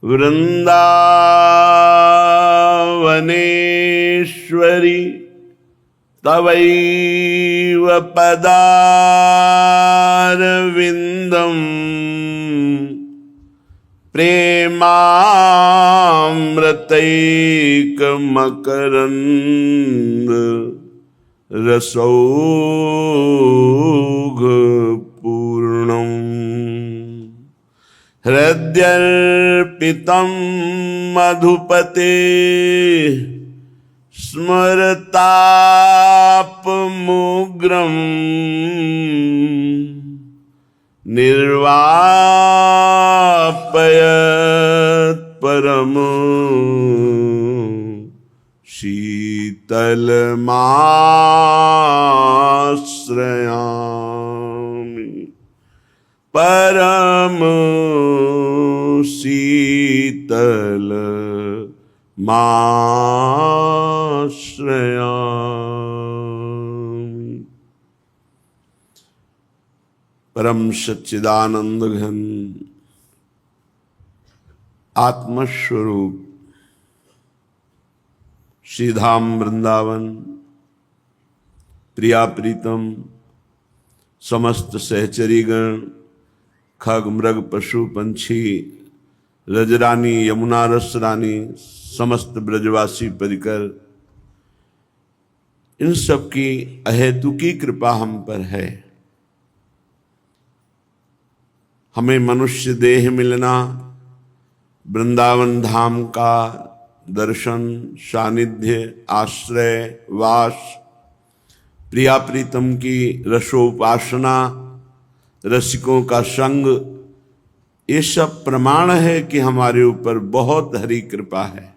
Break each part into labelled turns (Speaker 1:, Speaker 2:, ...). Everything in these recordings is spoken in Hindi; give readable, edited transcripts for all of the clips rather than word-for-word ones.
Speaker 1: वृंदावनेश्वरी तवैव पदारविंदम प्रेमामृतैकमकरंद रसौघपूर्णम् हृद्यर्पितं मधुपते स्मरतापमुग्रं निर्वापयत् परम शीतलमाश्रयामि परम शीतलमाश्रयामि। परम सच्चिदानंद घन आत्मस्वरूप श्रीधाम वृंदावन प्रिया प्रीतम समस्त सहचरीगण खग मृग पशु पंछी रजरानी यमुना रस रानी समस्त ब्रजवासी परिकर इन सब की अहेतुकी कृपा हम पर है। हमें मनुष्य देह मिलना, वृंदावन धाम का दर्शन, सानिध्य, आश्रय, वास, प्रिया प्रीतम की रसोपासना, रसिकों का संग, ये सब प्रमाण है कि हमारे ऊपर बहुत हरि कृपा है।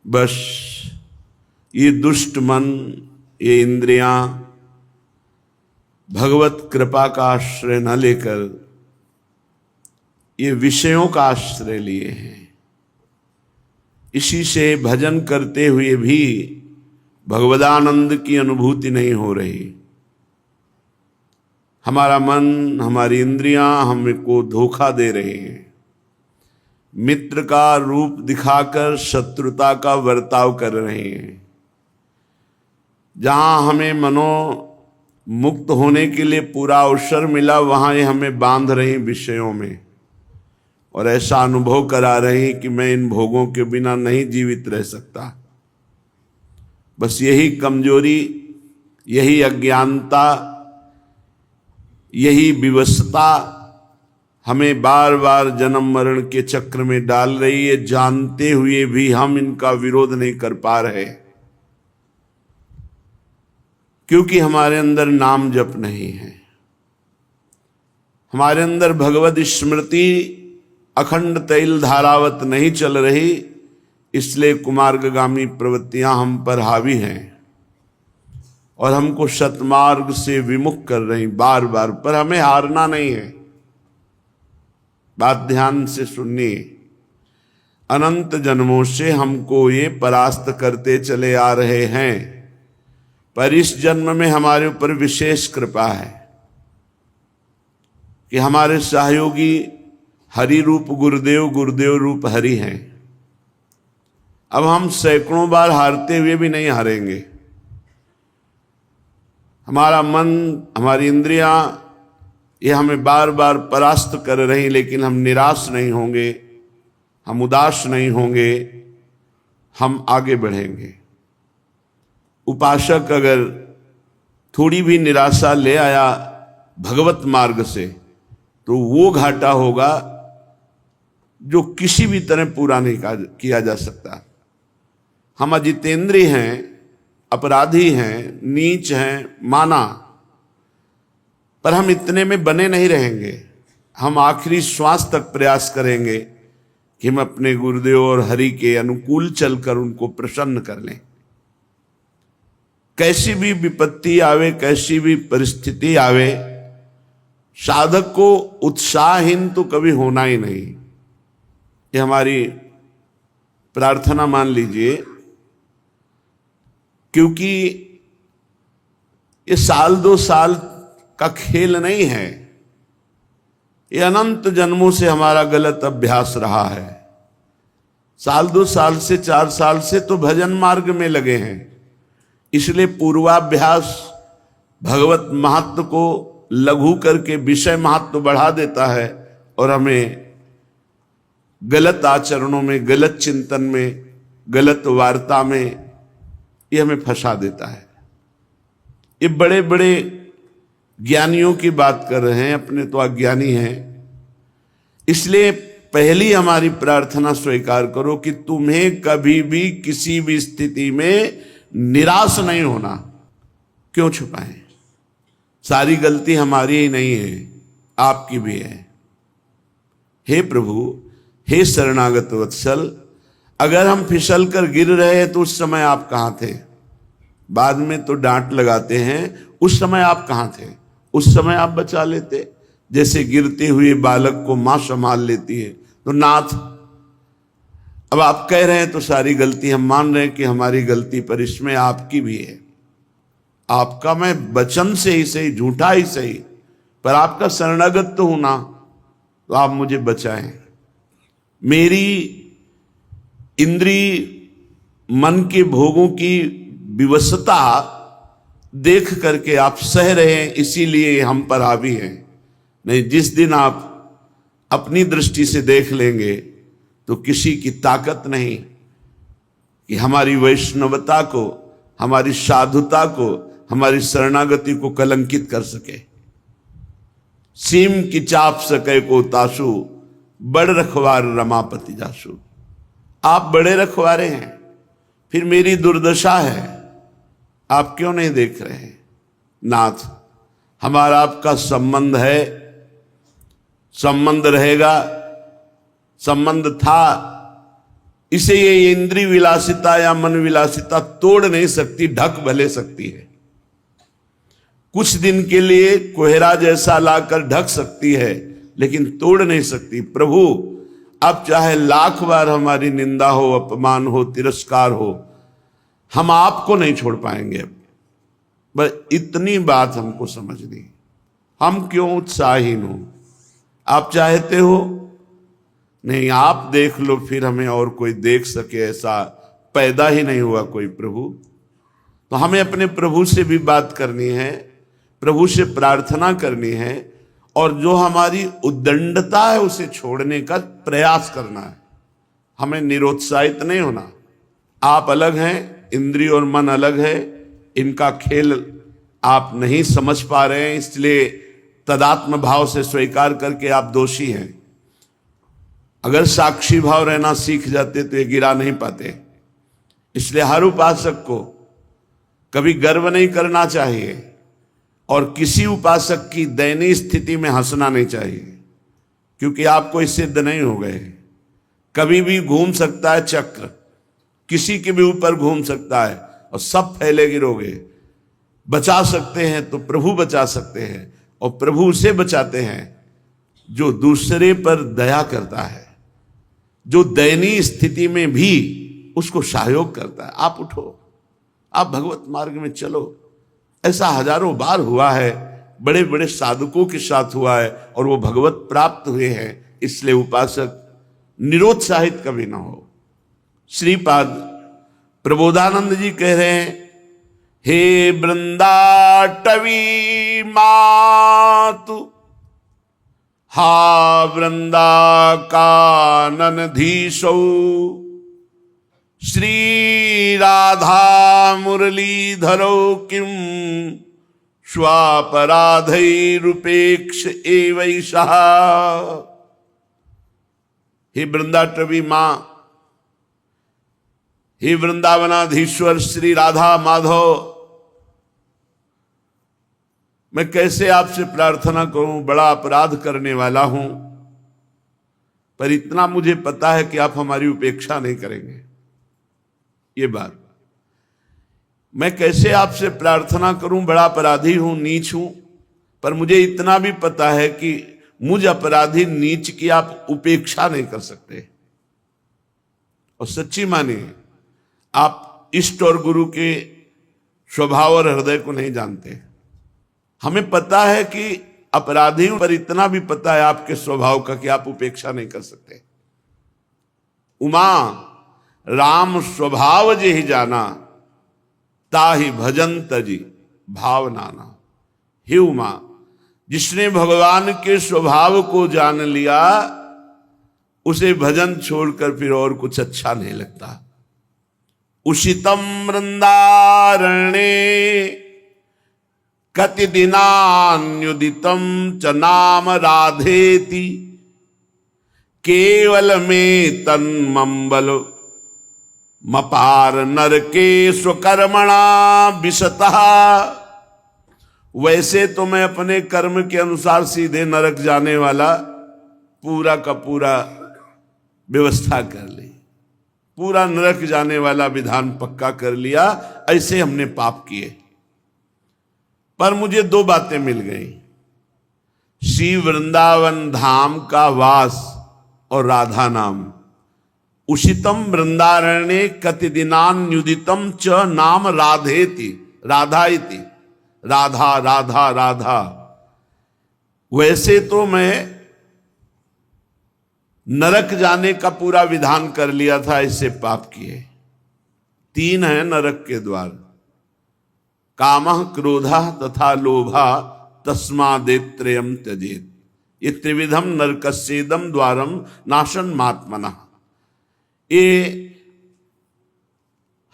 Speaker 1: बस ये दुष्ट मन, ये इंद्रियां भगवत कृपा का आश्रय न लेकर ये विषयों का आश्रय लिए हैं। इसी से भजन करते हुए भी भगवदानंद की अनुभूति नहीं हो रही। हमारा मन, हमारी इंद्रियां हमको धोखा दे रहे हैं। मित्र का रूप दिखाकर शत्रुता का वर्ताव कर रहे हैं। जहां हमें मुक्त होने के लिए पूरा अवसर मिला, वहां ये हमें बांध रहे हैं विषयों में और ऐसा अनुभव करा रहे हैं कि मैं इन भोगों के बिना नहीं जीवित रह सकता। बस यही कमजोरी, यही अज्ञानता, यही विवशता हमें बार बार जन्म मरण के चक्र में डाल रही है। जानते हुए भी हम इनका विरोध नहीं कर पा रहे, क्योंकि हमारे अंदर नाम जप नहीं है। हमारे अंदर भगवत स्मृति अखंड तैल धारावत नहीं चल रही, इसलिए कुमार्गगामी प्रवृत्तियां हम पर हावी हैं और हमको सतमार्ग से विमुख कर रही बार बार। पर हमें हारना नहीं है। बात ध्यान से सुनिए। अनंत जन्मों से हमको ये परास्त करते चले आ रहे हैं, पर इस जन्म में हमारे ऊपर विशेष कृपा है कि हमारे सहयोगी हरि रूप गुरुदेव, गुरुदेव रूप हरि हैं। अब हम सैकड़ों बार हारते हुए भी नहीं हारेंगे। हमारा मन, हमारी इंद्रियां ये हमें बार बार परास्त कर रही, लेकिन हम निराश नहीं होंगे, हम उदास नहीं होंगे, हम आगे बढ़ेंगे। उपासक अगर थोड़ी भी निराशा ले आया भगवत मार्ग से, तो वो घाटा होगा जो किसी भी तरह पूरा नहीं किया जा सकता। हम अजितेंद्रिय हैं, अपराधी हैं, नीच हैं, माना, पर हम इतने में बने नहीं रहेंगे। हम आखिरी श्वास तक प्रयास करेंगे कि हम अपने गुरुदेव और हरि के अनुकूल चलकर उनको प्रसन्न कर लें। कैसी भी विपत्ति आवे, कैसी भी परिस्थिति आवे, साधक को उत्साहहीन तो कभी होना ही नहीं। ये हमारी प्रार्थना मान लीजिए, क्योंकि ये साल दो साल का खेल नहीं है। ये अनंत जन्मों से हमारा गलत अभ्यास रहा है। साल 2 साल से 4 साल से तो भजन मार्ग में लगे हैं, इसलिए पूर्वाभ्यास भगवत महत्व को लघु करके विषय महत्व बढ़ा देता है और हमें गलत आचरणों में, गलत चिंतन में, गलत वार्ता में ये हमें फंसा देता है। ये बड़े बड़े ज्ञानियों की बात कर रहे हैं, अपने तो अज्ञानी हैं। इसलिए पहली हमारी प्रार्थना स्वीकार करो कि तुम्हें कभी भी किसी भी स्थिति में निराश नहीं होना। क्यों छुपाएं? सारी गलती हमारी ही नहीं है, आपकी भी है। हे प्रभु, हे शरणागत वत्सल, अगर हम फिसल कर गिर रहे हैं तो उस समय आप कहाँ थे? बाद में तो डांट लगाते हैं, उस समय आप कहाँ थे? उस समय आप बचा लेते। जैसे गिरते हुए बालक को मां संभाल लेती है, तो नाथ, अब आप कह रहे हैं तो सारी गलती हम मान रहे हैं कि हमारी गलती, पर इसमें आपकी भी है। आपका मैं वचन से ही सही, झूठा ही सही, पर आपका शरणागत तो हूं ना, तो आप मुझे बचाएं। मेरी इंद्री मन के भोगों की विवशता देख करके आप सह रहे हैं, इसीलिए हम पर हावी हैं। नहीं, जिस दिन आप अपनी दृष्टि से देख लेंगे तो किसी की ताकत नहीं कि हमारी वैष्णवता को, हमारी साधुता को, हमारी शरणागति को कलंकित कर सके। सीम की चाप सके को तासु, बड़ रखवार रमापति जासु। आप बड़े रखवारे हैं, फिर मेरी दुर्दशा है, आप क्यों नहीं देख रहे हैं? नाथ, हमारा आपका संबंध है, संबंध रहेगा, संबंध था, इसे ये इंद्रिय विलासिता या मन विलासिता तोड़ नहीं सकती, ढक भले सकती है। कुछ दिन के लिए कोहरा जैसा लाकर ढक सकती है, लेकिन तोड़ नहीं सकती। प्रभु, अब चाहे लाख बार हमारी निंदा हो, अपमान हो, तिरस्कार हो, हम आपको नहीं छोड़ पाएंगे। बस इतनी बात हमको समझनी। हम क्यों उत्साहीन हो? आप चाहते हो? नहीं, आप देख लो, फिर हमें और कोई देख सके ऐसा पैदा ही नहीं हुआ कोई प्रभु। तो हमें अपने प्रभु से भी बात करनी है, प्रभु से प्रार्थना करनी है, और जो हमारी उद्दंडता है उसे छोड़ने का प्रयास करना है। हमें निरुत्साहित नहीं होना। आप अलग हैं, इंद्रिय और मन अलग है, इनका खेल आप नहीं समझ पा रहे हैं, इसलिए तदात्म भाव से स्वीकार करके आप दोषी हैं। अगर साक्षी भाव रहना सीख जाते तो ये गिरा नहीं पाते। इसलिए हर उपासक को कभी गर्व नहीं करना चाहिए और किसी उपासक की दयनीय स्थिति में हंसना नहीं चाहिए, क्योंकि आप कोई सिद्ध नहीं हो गए। कभी भी घूम सकता है चक्र, किसी के भी ऊपर घूम सकता है और सब फैले गिरोगे। बचा सकते हैं तो प्रभु बचा सकते हैं, और प्रभु उसे बचाते हैं जो दूसरे पर दया करता है, जो दयनीय स्थिति में भी उसको सहयोग करता है। आप उठो, आप भगवत मार्ग में चलो। ऐसा हजारों बार हुआ है, बड़े बड़े साधकों के साथ हुआ है और वो भगवत प्राप्त हुए हैं। इसलिए उपासक निरुत्साहित कभी ना हो। श्रीपाद प्रबोधानंद जी कह रहे हैं, हे वृंदाटवी मातु, हा वृंदा काननधीशौ, श्री राधा मुरलीधरो किम स्वापराधैरुपेक्ष एवैषा। हे वृंदाटवी मां, हे वृंदावनाधीश्वर श्री राधा माधव, मैं कैसे आपसे प्रार्थना करूं? बड़ा अपराध करने वाला हूं, पर इतना मुझे पता है कि आप हमारी उपेक्षा नहीं करेंगे। ये बात, मैं कैसे आपसे प्रार्थना करूं? बड़ा अपराधी हूं, नीच हूं, पर मुझे इतना भी पता है कि मुझ अपराधी नीच की आप उपेक्षा नहीं कर सकते। और सच्ची मानिए, आप इष्ट और गुरु के स्वभाव और हृदय को नहीं जानते। हमें पता है कि अपराधियों पर इतना भी पता है आपके स्वभाव का कि आप उपेक्षा नहीं कर सकते। उमा राम स्वभाव जे ही जाना, ताहि भजन तजी भाव नाना। हे उमा, जिसने भगवान के स्वभाव को जान लिया उसे भजन छोड़कर फिर और कुछ अच्छा नहीं लगता। उषितम वृंदारण्ये कति दिनान्युदितम च नाम राधेति, केवल में तन्मंबल मपार नरके स्वकर्मणा विशतः। वैसे तो मैं अपने कर्म के अनुसार सीधे नरक जाने वाला पूरा का पूरा व्यवस्था कर ली, पूरा नरक जाने वाला विधान पक्का कर लिया, ऐसे हमने पाप किए। पर मुझे दो बातें मिल गई, श्री वृंदावन धाम का वास और राधा नाम। उषितम वृंदारण्ये कति दिनान्युदितम च नाम राधेति, राधा इति, राधा राधा राधा। वैसे तो मैं नरक जाने का पूरा विधान कर लिया था, इससे पाप किए। 3 है नरक के द्वार, कामः क्रोधः तथा लोभः तस्मादेत्रयम् त्यजेत्। ये त्रिविधम नरकस्येदम द्वारम नाशन मात्मनः। ये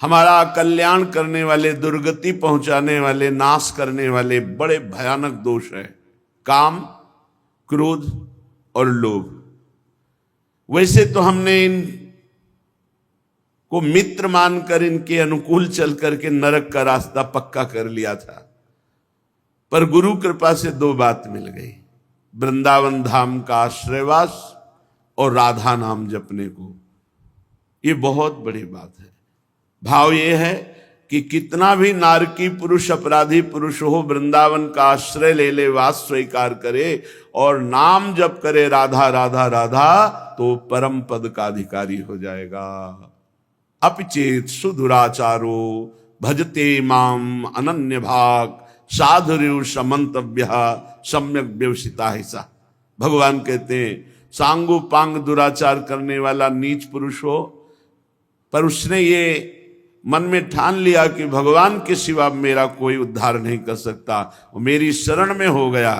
Speaker 1: हमारा कल्याण करने वाले, दुर्गति पहुंचाने वाले, नाश करने वाले बड़े भयानक दोष है, काम, क्रोध और लोभ। वैसे तो हमने इन को मित्र मानकर इनके अनुकूल चल करके नरक का रास्ता पक्का कर लिया था, पर गुरु कृपा से 2 बात मिल गई, वृंदावन धाम का आश्रयवास और राधा नाम जपने को। ये बहुत बड़ी बात है। भाव ये है कि कितना भी नारकी पुरुष, अपराधी पुरुष हो, वृंदावन का आश्रय ले ले, वास स्वीकार करे और नाम जप करे राधा राधा राधा, तो परम पद का अधिकारी हो जाएगा। अपिचेत सुदुराचारो भजते माम अनन्य भाग, साधुर्यु समंतव्य सम्यक व्यवसिता हिस्सा। भगवान कहते हैं सांगो पांग दुराचार करने वाला नीच पुरुष हो, पर उसने ये मन में ठान लिया कि भगवान के सिवा मेरा कोई उद्धार नहीं कर सकता, वो मेरी शरण में हो गया,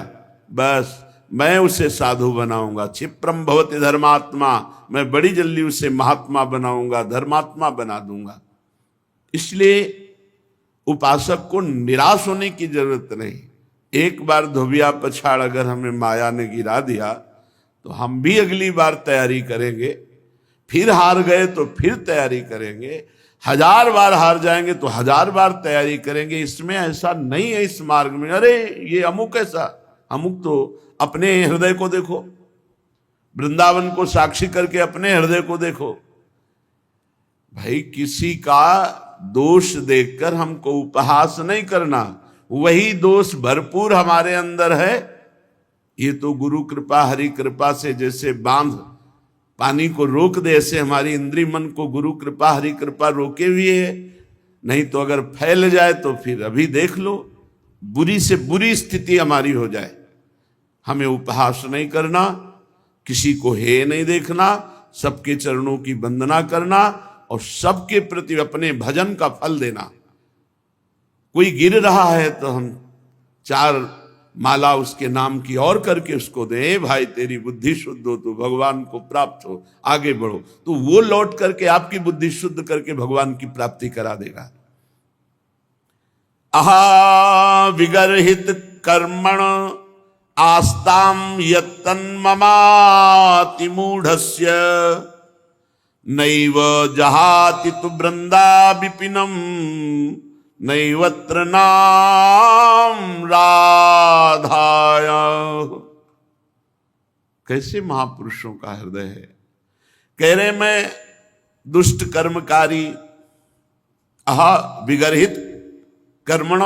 Speaker 1: बस मैं उसे साधु बनाऊंगा। क्षिप्रम भवति धर्मात्मा, मैं बड़ी जल्दी उसे महात्मा बनाऊंगा, धर्मात्मा बना दूंगा। इसलिए उपासक को निराश होने की जरूरत नहीं। एक बार धोबिया पछाड़ अगर हमें माया ने गिरा दिया तो हम भी अगली बार तैयारी करेंगे, फिर हार गए तो फिर तैयारी करेंगे, 1000 बार हार जाएंगे तो 1000 बार तैयारी करेंगे। इसमें ऐसा नहीं है इस मार्ग में, अरे ये अमुक ऐसा, अमुक तो अपने हृदय को देखो, वृंदावन को साक्षी करके अपने हृदय को देखो। भाई किसी का दोष देखकर हमको उपहास नहीं करना, वही दोष भरपूर हमारे अंदर है। ये तो गुरु कृपा, हरि कृपा से जैसे बांध पानी को रोक दे, ऐसे हमारी इंद्रिय मन को गुरु कृपा, हरि कृपा रोके हुए है। नहीं तो अगर फैल जाए तो फिर अभी देख लो, बुरी से बुरी स्थिति हमारी हो जाए। हमें उपहास नहीं करना, किसी को हे नहीं देखना, सबके चरणों की वंदना करना और सबके प्रति अपने भजन का फल देना। कोई गिर रहा है तो हम 4 माला उसके नाम की और करके उसको दे, भाई तेरी बुद्धि शुद्ध हो तो भगवान को प्राप्त हो, आगे बढ़ो, तो वो लौट करके आपकी बुद्धि शुद्ध करके भगवान की प्राप्ति करा देगा। अहा विगर्हित कर्मण आस्ताम यत्तन्ममाति मूढ़स्य, नैव जहाति तु वृंदा विपिनम, नैवत्र नाम राधाया। कैसे महापुरुषों का हृदय है। कह रहे मैं दुष्ट कर्मकारी, अहा विगर्हित कर्मण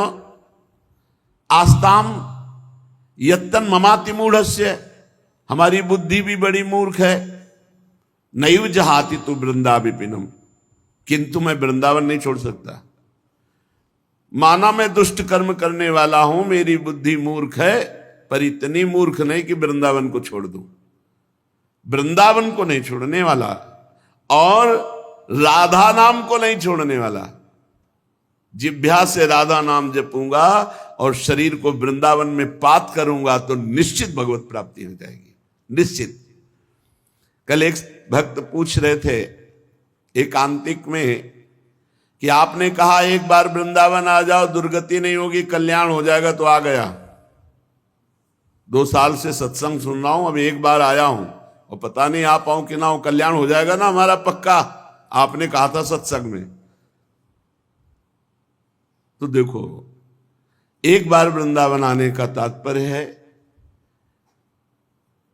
Speaker 1: आस्ताम यत्तन ममाति मूढ़स्य, हमारी बुद्धि भी बड़ी मूर्ख है। नैव जहाति तु वृंदा विपिनम, किंतु मैं वृंदावन नहीं छोड़ सकता। माना मैं दुष्ट कर्म करने वाला हूं, मेरी बुद्धि मूर्ख है, पर इतनी मूर्ख नहीं कि वृंदावन को छोड़ दूं। वृंदावन को नहीं छोड़ने वाला और राधा नाम को नहीं छोड़ने वाला। जिह्वा से राधा नाम जपूंगा और शरीर को वृंदावन में पात करूंगा तो निश्चित भगवत प्राप्ति हो जाएगी, निश्चित। कल एक भक्त पूछ रहे थे एकांतिक में कि आपने कहा एक बार वृंदावन आ जाओ, दुर्गति नहीं होगी, कल्याण हो जाएगा, तो आ गया। 2 साल से सत्संग सुन रहा हूं, अब एक बार आया हूं और पता नहीं आ पाऊं कि ना हो, कल्याण हो जाएगा ना हमारा पक्का, आपने कहा था सत्संग में। तो देखो, एक बार वृंदावन आने का तात्पर्य है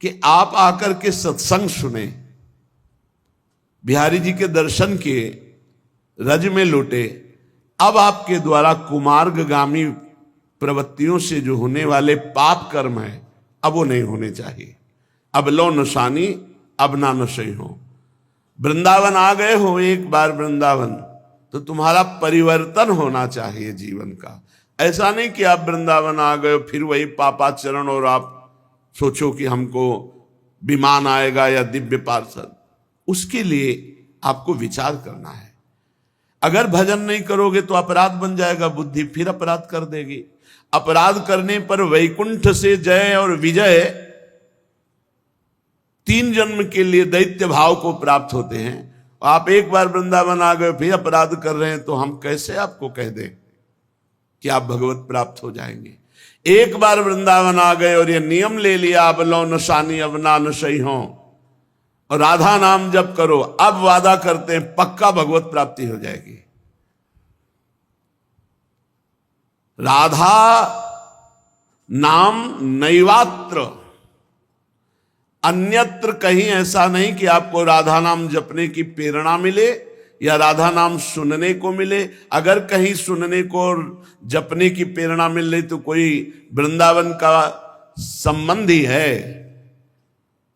Speaker 1: कि आप आकर के सत्संग सुने, बिहारी जी के दर्शन किए, रज में लौटे। अब आपके द्वारा कुमार्गगामी प्रवृत्तियों से जो होने वाले पाप कर्म है, अब वो नहीं होने चाहिए। अब लो नशानी अब ना नशे हो। वृंदावन आ गए हो एक बार वृंदावन, तो तुम्हारा परिवर्तन होना चाहिए जीवन का। ऐसा नहीं कि आप वृंदावन आ गए फिर वही पापाचरण और आप सोचो कि हमको विमान आएगा या दिव्य पार्षद। उसके लिए आपको विचार करना है। अगर भजन नहीं करोगे तो अपराध बन जाएगा, बुद्धि फिर अपराध कर देगी। अपराध करने पर वैकुंठ से जय और विजय 3 जन्म के लिए दैत्य भाव को प्राप्त होते हैं। आप एक बार वृंदावन आ गए फिर अपराध कर रहे हैं, तो हम कैसे आपको कह दें कि आप भगवत प्राप्त हो जाएंगे। एक बार वृंदावन आ गए और ये नियम ले लिया, अब लो नशानी अब ना नशई हो, और राधा नाम जप करो, अब वादा करते हैं पक्का भगवत प्राप्ति हो जाएगी। राधा नाम नैवात्र, अन्यत्र कहीं ऐसा नहीं कि आपको राधा नाम जपने की प्रेरणा मिले या राधा नाम सुनने को मिले। अगर कहीं सुनने को और जपने की प्रेरणा मिल रही तो कोई वृंदावन का संबंध ही है,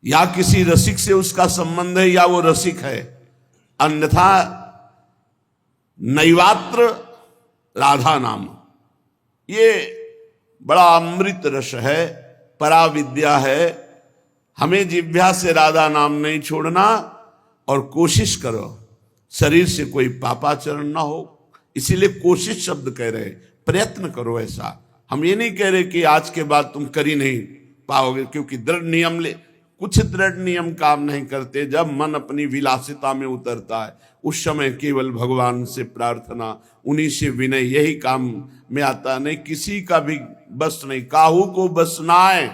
Speaker 1: या किसी रसिक से उसका संबंध है, या वो रसिक है। अन्यथा नैवात्र राधा नाम, ये बड़ा अमृत रस है, पराविद्या है। हमें जिह्वा से राधा नाम नहीं छोड़ना, और कोशिश करो शरीर से कोई पापाचरण ना हो। इसीलिए कोशिश शब्द कह रहे, प्रयत्न करो। ऐसा हम ये नहीं कह रहे कि आज के बाद तुम कर ही नहीं पाओगे, क्योंकि दृढ़ नियम ले, कुछ दृढ़ नियम काम नहीं करते। जब मन अपनी विलासिता में उतरता है उस समय केवल भगवान से प्रार्थना, उन्हीं से विनय, यही काम में आता। नहीं किसी का भी बस नहीं, काहू को बस नाय,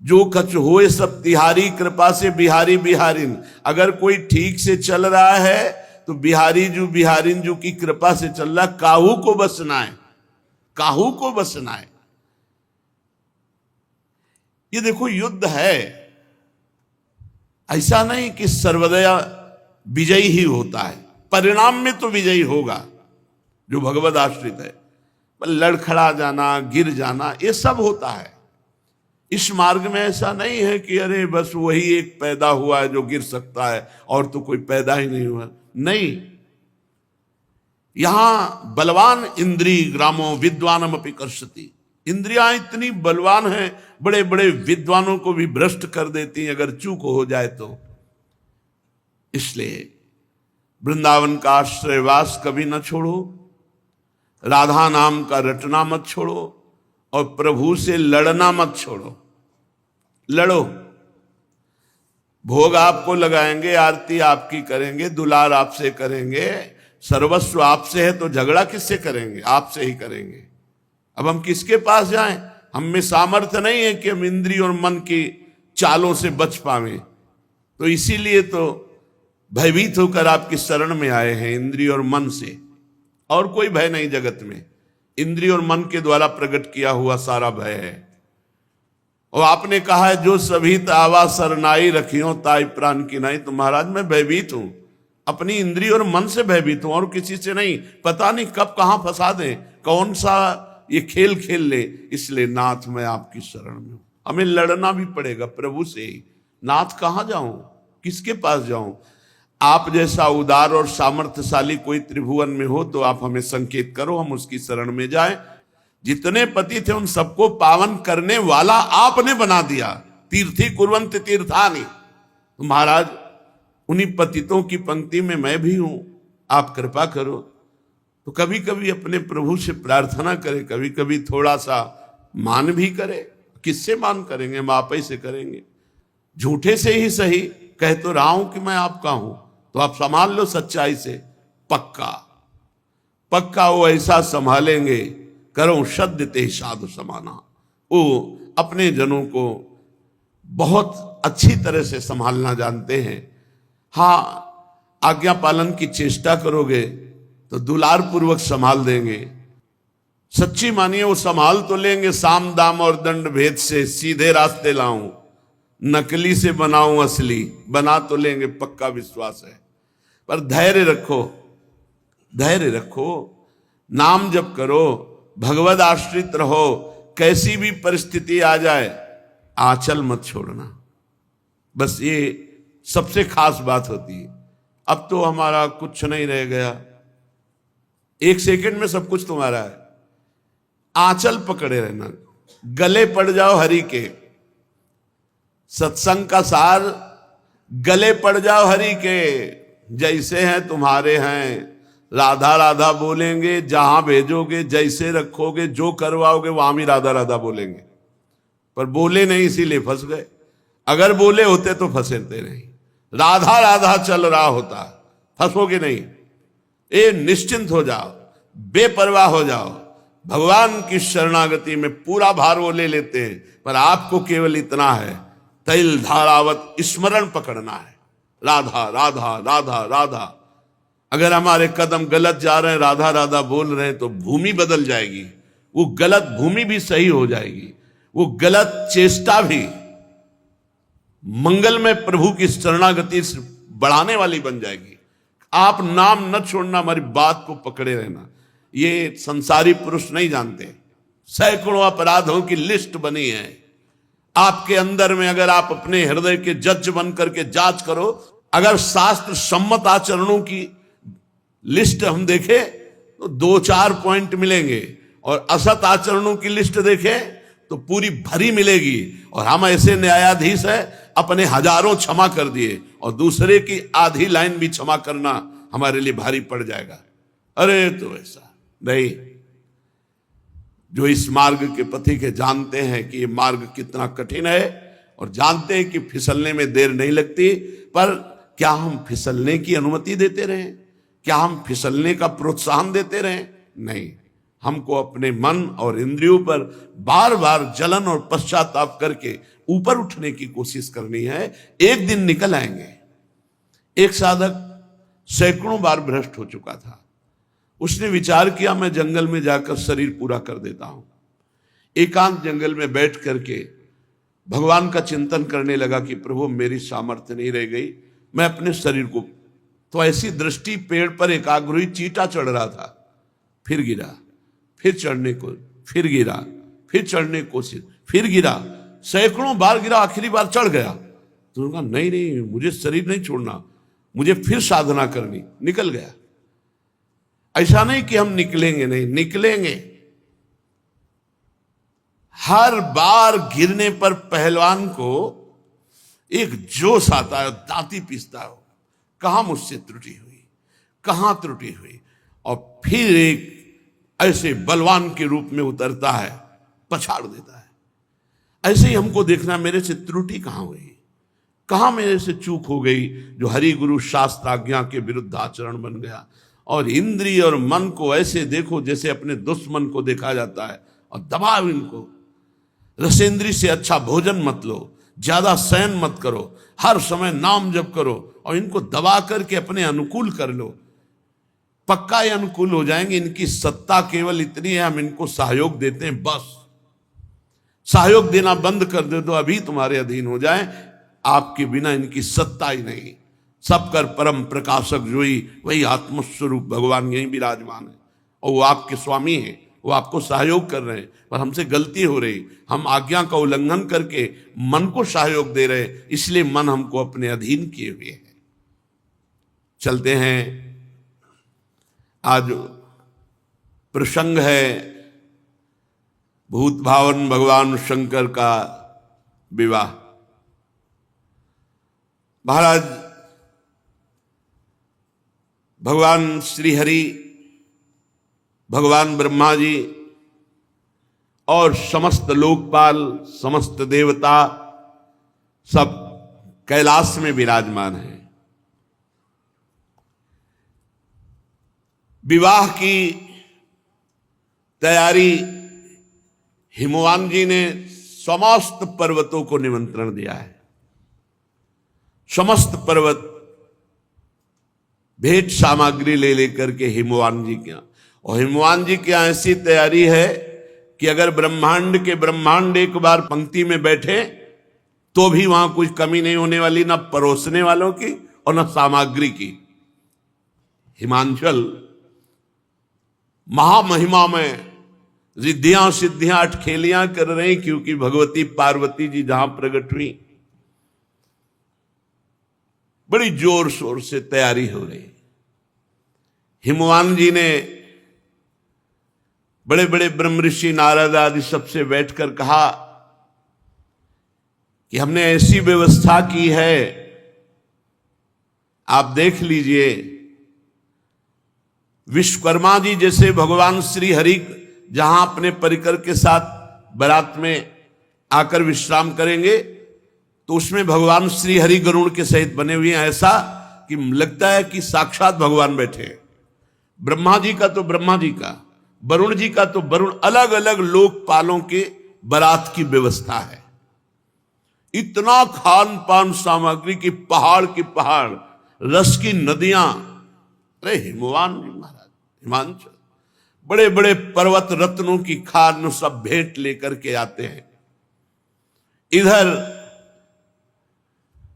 Speaker 1: जो कछ होए सब तिहारी, कृपा से बिहारी बिहारिन। अगर कोई ठीक से चल रहा है तो बिहारी जू बिहारिन जू की कृपा से चल रहा, काहू को बसना है, काहू को बसना है। ये देखो युद्ध है, ऐसा नहीं कि सर्वदया विजयी ही होता है, परिणाम में तो विजयी होगा जो भगवद आश्रित है। लड़खड़ा जाना, गिर जाना, ये सब होता है। इस मार्ग में ऐसा नहीं है कि अरे बस वही एक पैदा हुआ है जो गिर सकता है और तो कोई पैदा ही नहीं हुआ। नहीं, यहां बलवान इंद्री ग्रामो विद्वानम अपि कर्षति। इंद्रियां इतनी बलवान हैं, बड़े बड़े विद्वानों को भी भ्रष्ट कर देती हैं अगर चूक हो जाए तो। इसलिए वृंदावन का आश्रयवास कभी न छोड़ो, राधा नाम का रटना मत छोड़ो, और प्रभु से लड़ना मत छोड़ो। लड़ो, भोग आपको लगाएंगे, आरती आपकी करेंगे, दुलार आपसे करेंगे, सर्वस्व आपसे है, तो झगड़ा किससे करेंगे? आपसे ही करेंगे। अब हम किसके पास जाएं? हम में सामर्थ्य नहीं है कि हम इंद्रिय और मन की चालों से बच पावें। तो इसीलिए तो भयभीत होकर आपकी शरण में आए हैं, इंद्रिय और मन से। और कोई भय नहीं जगत में, इंद्रिय और मन के द्वारा प्रकट किया हुआ सारा भय है। और आपने कहा है जो सभी तावा सरनाई रखियो ताई प्राण की नहीं। तो महाराज मैं भयभीत हूं, अपनी इंद्रिय और मन से भयभीत हूं, और किसी से नहीं। पता नहीं कब कहां फंसा दें, कौन सा ये खेल खेल ले। इसलिए नाथ मैं आपकी शरण में हूं। हमें लड़ना भी पड़ेगा प्रभु से ही। नाथ कहां जाऊं, किसके पास जाऊं? आप जैसा उदार और सामर्थ्यशाली कोई त्रिभुवन में हो तो आप हमें संकेत करो, हम उसकी शरण में जाएं। जितने पति थे उन सबको पावन करने वाला आपने बना दिया। तीर्थी कुर्वंत तीर्थानि। तो महाराज उन्हीं पतितों की पंक्ति में मैं भी हूं, आप कृपा करो। तो कभी कभी अपने प्रभु से प्रार्थना करें, कभी कभी थोड़ा सा मान भी करें। किससे मान करेंगे? हम आप ही से करेंगे। झूठे से ही सही, कह तो रहा हूं कि मैं आपका हूं, तो आप संभाल लो सच्चाई से। पक्का पक्का वो ऐसा संभालेंगे, करो शब्द ते साधु समाना। वो अपने जनों को बहुत अच्छी तरह से संभालना जानते हैं। हाँ, आज्ञा पालन की चेष्टा करोगे तो दुलार पूर्वक संभाल देंगे। सच्ची मानिए वो संभाल तो लेंगे। साम दाम और दंड भेद से सीधे रास्ते लाऊं, नकली से बनाऊं असली, बना तो लेंगे, पक्का विश्वास है। पर धैर्य रखो, धैर्य रखो, नाम जप करो, भगवद आश्रित रहो। कैसी भी परिस्थिति आ जाए आंचल मत छोड़ना, बस ये सबसे खास बात होती है। अब तो हमारा कुछ नहीं रह गया, एक सेकंड में सब कुछ तुम्हारा है। आंचल पकड़े रहना, गले पड़ जाओ हरि के। सत्संग का सार, गले पड़ जाओ हरि के। जैसे हैं तुम्हारे हैं, राधा राधा बोलेंगे, जहां भेजोगे, जैसे रखोगे, जो करवाओगे वहां भी राधा राधा बोलेंगे। पर बोले नहीं इसीलिए फंस गए, अगर बोले होते तो फंसते नहीं। राधा राधा चल रहा होता, फंसोगे नहीं। ये निश्चिंत हो जाओ, बेपरवाह हो जाओ। भगवान की शरणागति में पूरा भार वो ले लेते हैं, पर आपको केवल इतना है, तैल धारावत स्मरण पकड़ना है। राधा राधा राधा राधा। अगर हमारे कदम गलत जा रहे हैं, राधा राधा बोल रहे हैं, तो भूमि बदल जाएगी। वो गलत भूमि भी सही हो जाएगी, वो गलत चेष्टा भी मंगल में प्रभु की शरणागति बढ़ाने वाली बन जाएगी। आप नाम न छोड़ना, हमारी बात को पकड़े रहना। ये संसारी पुरुष नहीं जानते। सैकड़ों अपराधों की लिस्ट बनी है आपके अंदर में। अगर आप अपने हृदय के जज बन करके जांच करो, अगर शास्त्र सम्मत आचरणों की लिस्ट हम देखें तो 2-4 पॉइंट मिलेंगे, और असत आचरणों की लिस्ट देखें तो पूरी भरी मिलेगी। और हम ऐसे न्यायाधीश हैं, अपने हजारों क्षमा कर दिए और दूसरे की आधी लाइन भी क्षमा करना हमारे लिए भारी पड़ जाएगा। अरे तो ऐसा नहीं। जो इस मार्ग के पथिक के जानते हैं कि ये मार्ग कितना कठिन है, और जानते हैं कि फिसलने में देर नहीं लगती, पर क्या हम फिसलने की अनुमति देते रहें? क्या हम फिसलने का प्रोत्साहन देते रहें? नहीं, हमको अपने मन और इंद्रियों पर बार बार जलन और पश्चाताप करके ऊपर उठने की कोशिश करनी है। एक दिन निकल आएंगे। एक साधक सैकड़ों बार भ्रष्ट हो चुका था। उसने विचार किया मैं जंगल में जाकर शरीर पूरा कर देता हूं। एकांत जंगल में बैठ करके भगवान का चिंतन करने लगा कि प्रभु मेरी सामर्थ्य नहीं रह गई, मैं अपने शरीर को। तो ऐसी दृष्टि, पेड़ पर एकाग्र चींटा चढ़ रहा था, फिर गिरा, फिर चढ़ने को, फिर गिरा, फिर चढ़ने की कोशिश, फिर गिरा, सैकड़ों बार गिरा, आखिरी बार चढ़ गया। तो कहा नहीं नहीं, मुझे शरीर नहीं छोड़ना, मुझे फिर साधना करनी। निकल गया। ऐसा नहीं कि हम निकलेंगे नहीं, निकलेंगे। हर बार गिरने पर पहलवान को एक जोश आता है, दांती पीसता है, कहां मुझसे त्रुटि हुई, कहां त्रुटि हुई, और फिर एक ऐसे बलवान के रूप में उतरता है, पछाड़ देता है। ऐसे ही हमको देखना, मेरे से त्रुटि कहां हुई, कहां मेरे से चूक हो गई, जो हरि गुरु शास्त्र आज्ञा के विरुद्ध आचरण बन गया। और इंद्रिय और मन को ऐसे देखो जैसे अपने दुश्मन को देखा जाता है, और दबाओ इनको। रसेंद्री से अच्छा भोजन मत लो, ज्यादा शयन मत करो, हर समय नाम जप करो, और इनको दबा करके अपने अनुकूल कर लो। पक्का ये अनुकूल हो जाएंगे। इनकी सत्ता केवल इतनी है, हम इनको सहयोग देते हैं, बस। सहयोग देना बंद कर दे तो अभी तुम्हारे अधीन हो जाए। आपके बिना इनकी सत्ता ही नहीं। सब कर परम प्रकाशक जोई, वही आत्मस्वरूप भगवान यही विराजमान है, और वो आपके स्वामी हैं, वो आपको सहयोग कर रहे हैं। पर हमसे गलती हो रही, हम आज्ञा का उल्लंघन करके मन को सहयोग दे रहे, इसलिए मन हमको अपने अधीन किए हुए है। चलते हैं। आज प्रसंग है भूत भावन भगवान शंकर का विवाह। महाराज भगवान श्री हरि, भगवान ब्रह्मा जी और समस्त लोकपाल, समस्त देवता सब कैलाश में विराजमान हैं। विवाह की तैयारी हिमवान जी ने समस्त पर्वतों को निमंत्रण दिया है। समस्त पर्वत भेंट सामग्री ले लेकर के हिमवान जी के यहाँ, और हिमवान जी के यहाँ ऐसी तैयारी है कि अगर ब्रह्मांड के ब्रह्मांड एक बार पंक्ति में बैठे तो भी वहां कुछ कमी नहीं होने वाली, ना परोसने वालों की और ना सामग्री की। हिमांचल महामहिमा में रिद्धियां सिद्धियां अटखेलियां कर रही, क्योंकि भगवती पार्वती जी जहां प्रकट हुई बड़ी जोर शोर से तैयारी हो रही। हिमवान जी ने बड़े बड़े ब्रह्म ऋषि नारद आदि सबसे बैठकर कहा कि हमने ऐसी व्यवस्था की है, आप देख लीजिए। विश्वकर्मा जी जैसे भगवान श्री हरि जहां अपने परिकर के साथ बारात में आकर विश्राम करेंगे तो उसमें भगवान श्री हरि गरुड़ के सहित बने हुए हैं, ऐसा कि लगता है कि साक्षात भगवान बैठे हैं। ब्रह्मा जी का तो ब्रह्मा जी का, वरुण जी का तो वरुण, अलग अलग लोकपालों के बारात की व्यवस्था है। इतना खान पान सामग्री की पहाड़ की पहाड़, रस की नदियां। अरे हिमवान जी महाराज, हिमांचल बड़े बड़े पर्वत रत्नों की खान सब भेंट लेकर के आते हैं। इधर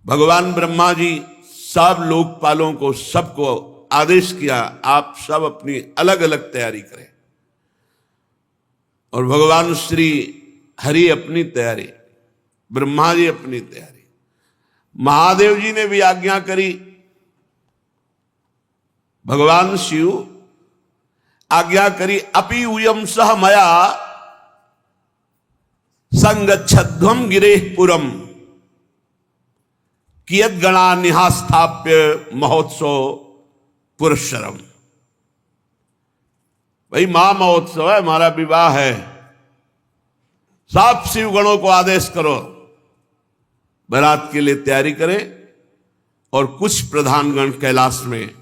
Speaker 1: भगवान ब्रह्मा जी सब लोकपालों को सबको आदेश किया, आप सब अपनी अलग अलग तैयारी करें। और भगवान श्री हरि अपनी तैयारी, ब्रह्मा जी अपनी तैयारी, महादेव जी ने भी आज्ञा करी। भगवान शिव आज्ञा करी, अपि उयम सह मया संगच्छध्वम गिरेह पुरम कियत गणा निहास्थाप्य महोत्सव पुरस्सरम। भाई महा महोत्सव है, हमारा विवाह है, सब शिवगणों को आदेश करो बारात के लिए तैयारी करें, और कुछ प्रधानगण कैलाश में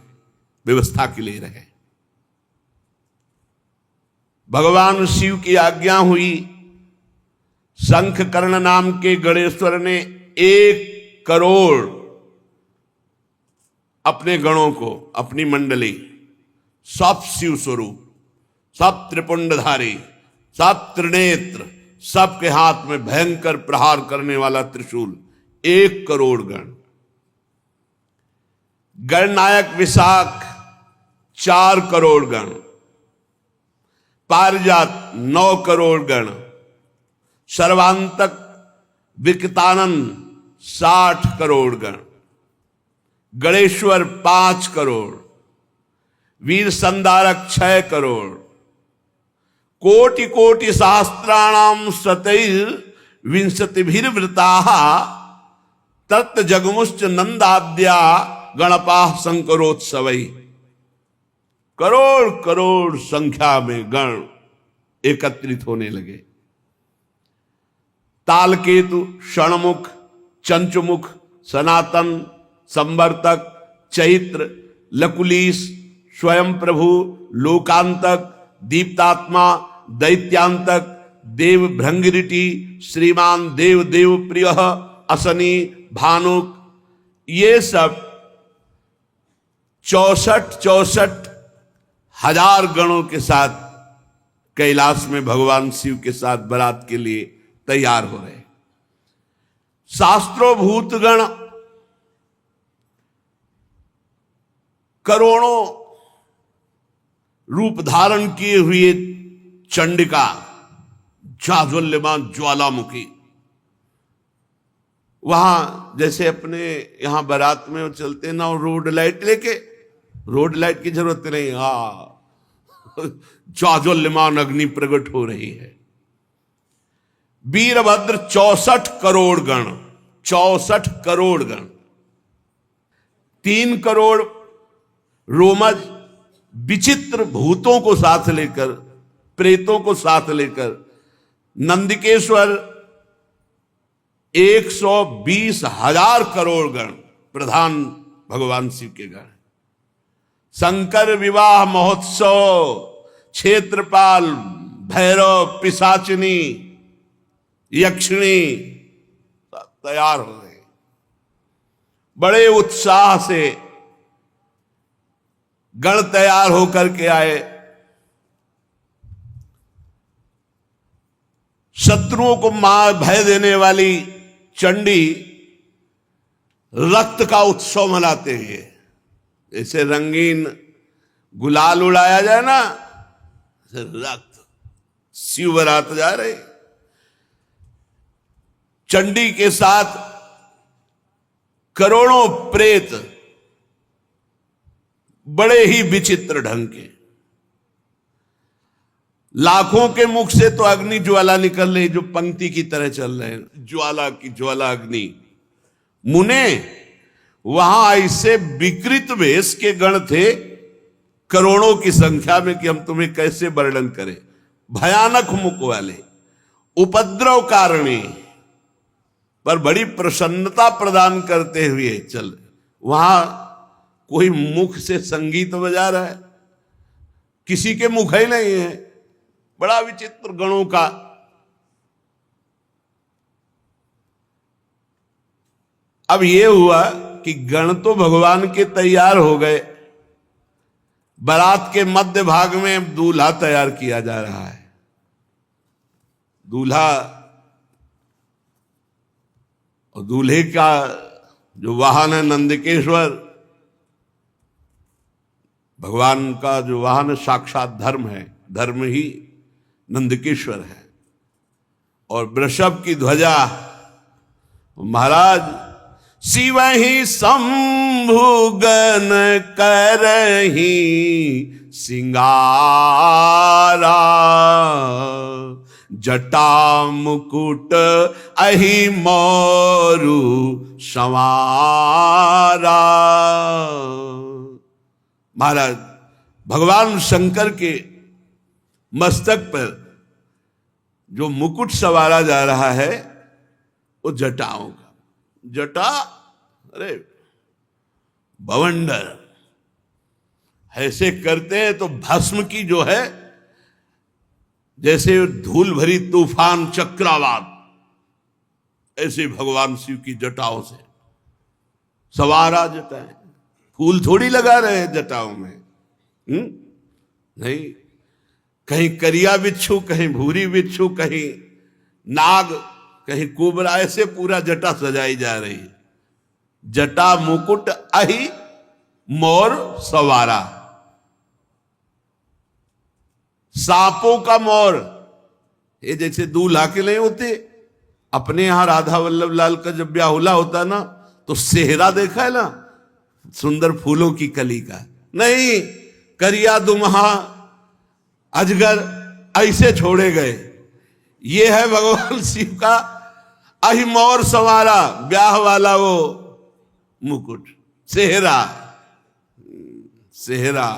Speaker 1: व्यवस्था के लिए रहे। भगवान शिव की आज्ञा हुई। शंखकर्ण नाम के गणेश्वर ने 1 करोड़ अपने गणों को, अपनी मंडली, सब शिव स्वरूप, सब त्रिपुंडधारी, सब त्रिनेत्र, सबके हाथ में भयंकर प्रहार करने वाला त्रिशूल, 1 करोड़ गण। गणनायक विशाख 4 करोड़ गण, पारिजात 9 करोड़ गण, सर्वांतक विकतानंद 60 करोड़ गण, गणेश्वर 5 करोड़, वीर संधारक 6 करोड़, कोटि कोटि सहस्त्राणाम शतैर विंशतिभिर्वृताः तत् जगमुश्च नंदाद्या गणपाः शंकरोत्सवै। करोड़ करोड़ संख्या में गण एकत्रित होने लगे। तालकेतु, षणमुख, चंचुमुख, सनातन, संवर्तक, चैत्र, लकुलीश, स्वयं प्रभु, लोकांतक, दीप्तात्मा, दैत्यांतक, देव भृंगिरिटी, श्रीमान देव देव प्रिय, असनी, भानुक, ये सब 64 हजार गणों के साथ कैलाश में भगवान शिव के साथ बारात के लिए तैयार हो रहे। शास्त्रोभूत गण करोड़ों रूप धारण किए हुए चंडिका, जाज्वल्यमान ज्वालामुखी, वहां जैसे अपने यहां बारात में वो चलते ना रोड लाइट लेके, रोड लाइट की जरूरत नहीं, जाज्वल्यमान अग्नि प्रकट हो रही है। वीरभद्र 64 करोड़ गण, 64 करोड़ गण, 3 करोड़ रोमज विचित्र भूतों को साथ लेकर, प्रेतों को साथ लेकर, नंदिकेश्वर 120,000 करोड़ गण प्रधान भगवान शिव के गण, शंकर विवाह महोत्सव, क्षेत्रपाल, भैरव, पिशाचिनी, यक्षिणी तैयार हो गए। बड़े उत्साह से गण तैयार होकर के आए। शत्रुओं को मार भय देने वाली चंडी रक्त का उत्सव मनाते हैं। जैसे रंगीन गुलाल उड़ाया जाए ना, रक्त शिव बरात जा रहे। चंडी के साथ करोड़ों प्रेत बड़े ही विचित्र ढंग के, लाखों के मुख से तो अग्नि ज्वाला निकल रही, जो पंक्ति की तरह चल रहे हैं, ज्वाला की ज्वाला अग्नि। मुने वहां ऐसे विकृत वेश के गण थे करोड़ों की संख्या में कि हम तुम्हें कैसे वर्णन करें। भयानक मुख वाले, उपद्रव कारणी, पर बड़ी प्रसन्नता प्रदान करते हुए चल। वहां कोई मुख से संगीत बजा रहा है, किसी के मुख ही नहीं है। बड़ा विचित्र गणों का। अब यह हुआ कि गण तो भगवान के तैयार हो गए, बारात के मध्य भाग में दूल्हा तैयार किया जा रहा है। दूल्हा और दूल्हे का जो वाहन है नंदिकेश्वर, भगवान का जो वाहन साक्षात धर्म है, धर्म ही नंदिकेश्वर है। और वृषभ की ध्वजा महाराज शिव ही शंभु गण करही सिंगारा, जटा मुकुट अहि मोरु संवारा। महाराज भगवान शंकर के मस्तक पर जो मुकुट सवारा जा रहा है वो जटाओं का। जटा अरे बवंडर ऐसे करते हैं तो भस्म की जो है, जैसे धूल भरी तूफान चक्रवात, ऐसे भगवान शिव की जटाओं से सवारा जटाएं। फूल थोड़ी लगा रहे हैं जटाओं में, नहीं। कहीं करिया बिच्छू, कहीं भूरी बिच्छू, कहीं नाग, कहीं कुबरा, ऐसे पूरा जटा सजाई जा रही है। जटा मुकुट अहि मोर सवारा, सांपों का मोर। ये जैसे दूल्हा के नहीं होते, अपने यहां राधा वल्लभ लाल का जब ब्याहुला होता ना, तो सेहरा देखा है ना, सुंदर फूलों की कली का। नहीं, करिया दुमहा अजगर ऐसे छोड़े गए। ये है भगवान शिव का अहि मोर सवारा, ब्याह वाला वो मुकुट, सेहरा। सेहरा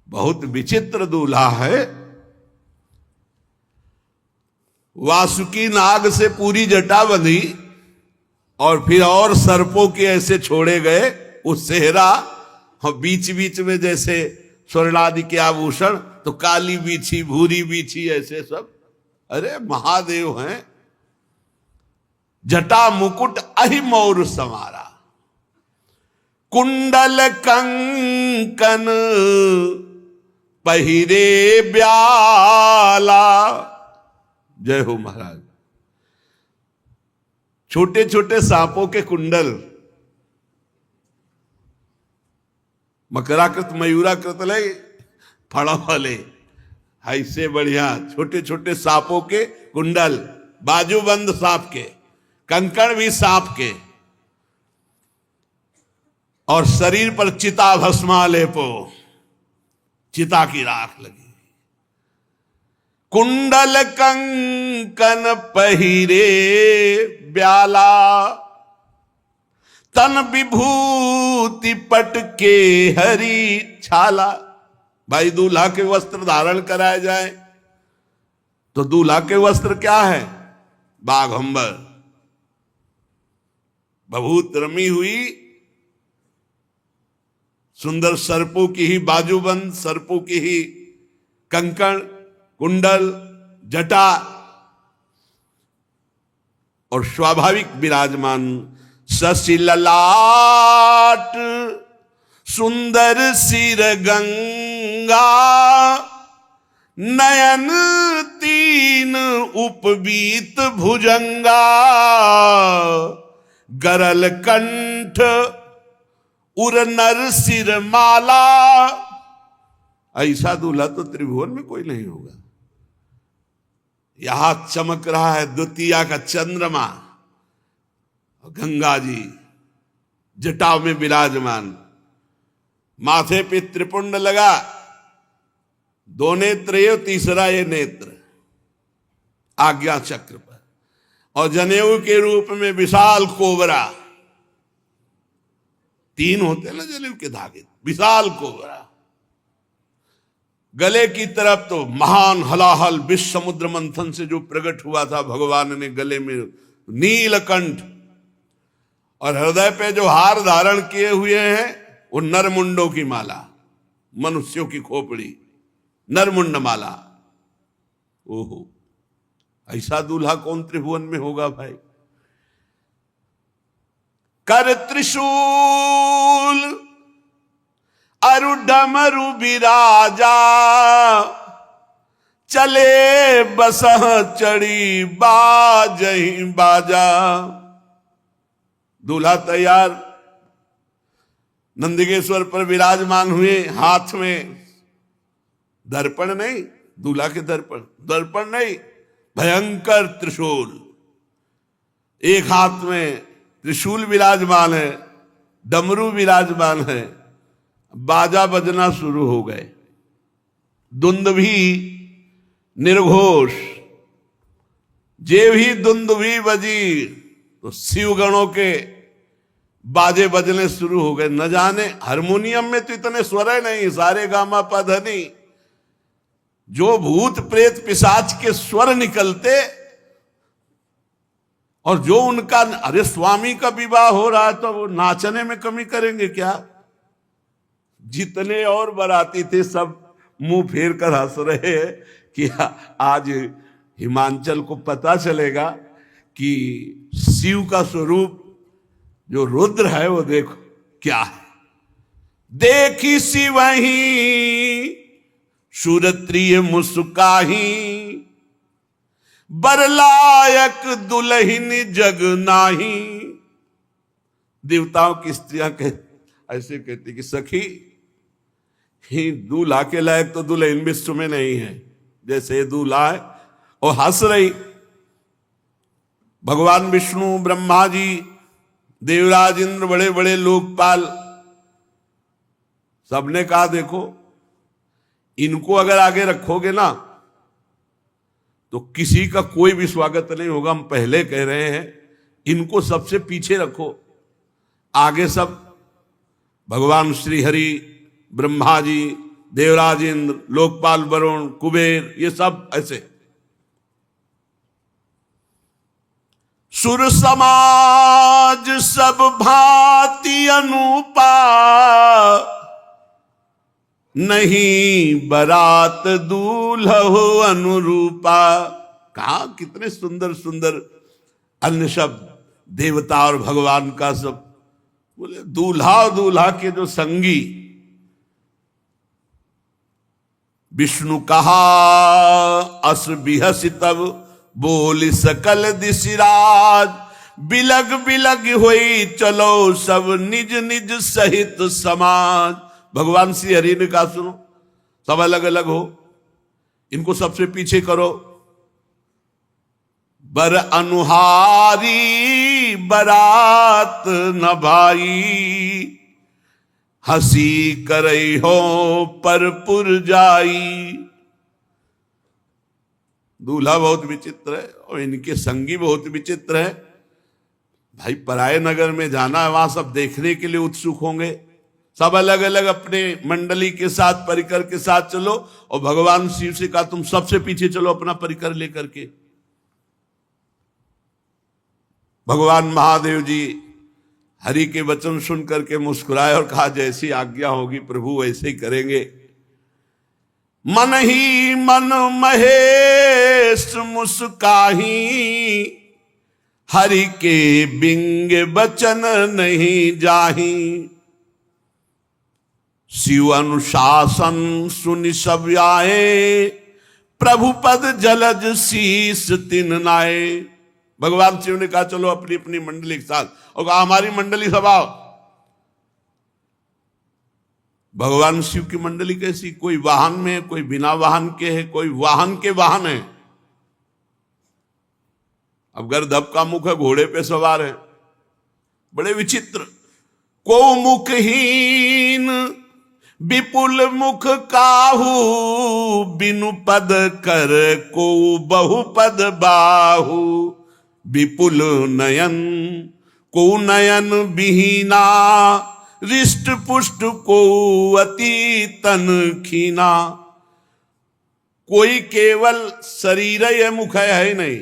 Speaker 1: बहुत विचित्र दूल्हा है। वासुकी नाग से पूरी जटा बंधी और फिर और सर्पों के ऐसे छोड़े गए। उस सेहरा और बीच बीच में जैसे स्वर्णादि के आभूषण, तो काली बीछी, भूरी बीछी, ऐसे सब। अरे महादेव हैं। जटा मुकुट अहि मोर संवारा, कुंडल कंकन पहिरे ब्याला। जय हो महाराज। छोटे छोटे सांपों के कुंडल, मकराकृत मयूराकृत ले फड़ा वाले, ऐसे बढ़िया छोटे छोटे सांपों के कुंडल, बाजूबंद सांप के, कंकड़ भी सांप के, और शरीर पर चिता भस्मा लेपो, चिता की राख लगी। कुंडल कंकन पहिरे ब्याला, तन विभूति पट के हरी छाला। भाई दूल्हा के वस्त्र धारण कराए जाए तो दूल्हा के वस्त्र क्या है? बाघंबर, बभूत रमी हुई, सुंदर सर्पों की ही बाजूबंद, सर्पों की ही कंकण, कुंडल, जटा और स्वाभाविक विराजमान शशि ललाट, सुंदर सिर गंगा, नयन तीन उपवीत भुजंगा, गरल कंठ उर नर सिर माला। ऐसा दूल्हा तो त्रिभुवन में कोई नहीं होगा। यहां चमक रहा है द्वितीया का चंद्रमा, गंगा जी जटाव में विराजमान, माथे पे त्रिपुंड लगा, दो नेत्र ये, तीसरा ये नेत्र आज्ञा चक्र पर, और जनेऊ के रूप में विशाल कोबरा, तीन होते ना जनेऊ के धागे, विशाल कोबरा, गले की तरफ तो महान हलाहल विश्व समुद्र मंथन से जो प्रकट हुआ था भगवान ने गले में नीलकंठ, और हृदय पे जो हार धारण किए हुए हैं वो नरमुंडों की माला, मनुष्यों की खोपड़ी, नरमुंड माला। ओहो, ऐसा दूल्हा कौन त्रिभुवन में होगा भाई? कर त्रिशूल अरु डमरु बिराजा, चले बसह चढ़ी बाजही बाजा। दूल्हा तैयार नंदिकेश्वर पर विराजमान हुए, हाथ में दर्पण नहीं, दूल्हा के दर्पण नहीं, भयंकर त्रिशूल, एक हाथ में त्रिशूल विराजमान है, डमरू विराजमान है, बाजा बजना शुरू हो गए, दुंदुभी निर्घोष, जे भी दुंदुभी बजी तो शिवगणों के बाजे बजने शुरू हो गए। न जाने हारमोनियम में तो इतने स्वर नहीं, सारे गामा पधनी, जो भूत प्रेत पिशाच के स्वर निकलते, और जो उनका, अरे स्वामी का विवाह हो रहा है तो वो नाचने में कमी करेंगे क्या? जितने और बाराती थे सब मुंह फेर कर हंस रहे हैं कि आज हिमांचल को पता चलेगा कि शिव का स्वरूप जो रुद्र है वो देखो क्या है। देखी शिवही सुरत्रिय मुस्काही, बरलायक दुल्हिन जग नाही। देवताओं की स्त्रियां ऐसे कहती कि सखी, ही दूल्हा के लायक तो दुल्हन विश्व में नहीं है, जैसे दूल्हा है। और हंस रही। भगवान विष्णु, ब्रह्मा जी, देवराज इंद्र, बड़े बड़े लोकपाल, सबने कहा देखो इनको अगर आगे रखोगे ना तो किसी का कोई भी स्वागत नहीं होगा। हम पहले कह रहे हैं इनको सबसे पीछे रखो, आगे सब भगवान श्री हरि, ब्रह्मा जी, देवराज इंद्र, लोकपाल वरुण, कुबेर, ये सब ऐसे। सुर समाज सब भांति अनुपा, नहीं बरात दूल्हो अनुरूपा। कहा कितने सुंदर सुंदर अन्य शब्द, देवता और भगवान का सब। बोले दूल्हा और दूल्हा के जो संगी, विष्णु कहा अस बिहस तब बोल सकल दिशिराज, बिलग बिलग होई चलो सब निज निज सहित समाज। भगवान श्री हरि ने कहा सुनो, सब अलग अलग हो, इनको सबसे पीछे करो। बर अनुहारी बरात न भाई, हंसी करई हो पर पुर जाई। दूल्हा बहुत विचित्र है और इनके संगी बहुत विचित्र है। भाई पराये नगर में जाना है, वहां सब देखने के लिए उत्सुक होंगे, सब अलग अलग अपने मंडली के साथ परिकर के साथ चलो, और भगवान शिव से कहा तुम सबसे पीछे चलो अपना परिकर लेकर के। भगवान महादेव जी हरि के वचन सुन करके मुस्कुराए और कहा जैसी आज्ञा होगी प्रभु वैसे ही करेंगे। मन ही मन महेश मुस्काही, हरि के बिंग बचन नहीं जाही। शिव अनुशासन सुनि सब आए, प्रभु पद जलज शीस तिन नाए। भगवान शिव ने कहा चलो अपनी अपनी मंडली के साथ, और कहा हमारी मंडली सब आओ। भगवान शिव की मंडली कैसी, कोई वाहन में है, कोई बिना वाहन के है, कोई वाहन के वाहन है। अब गर्दभ का मुख है, घोड़े पे सवार है, बड़े विचित्र। को मुखहीन विपुल मुख काहू, बिनु पद कर को बहुपद बाहू। विपुल नयन को नयन विहीना, रिष्ट पुष्ट को अति तन खीना। कोई केवल शरीर है, मुख है ही नहीं,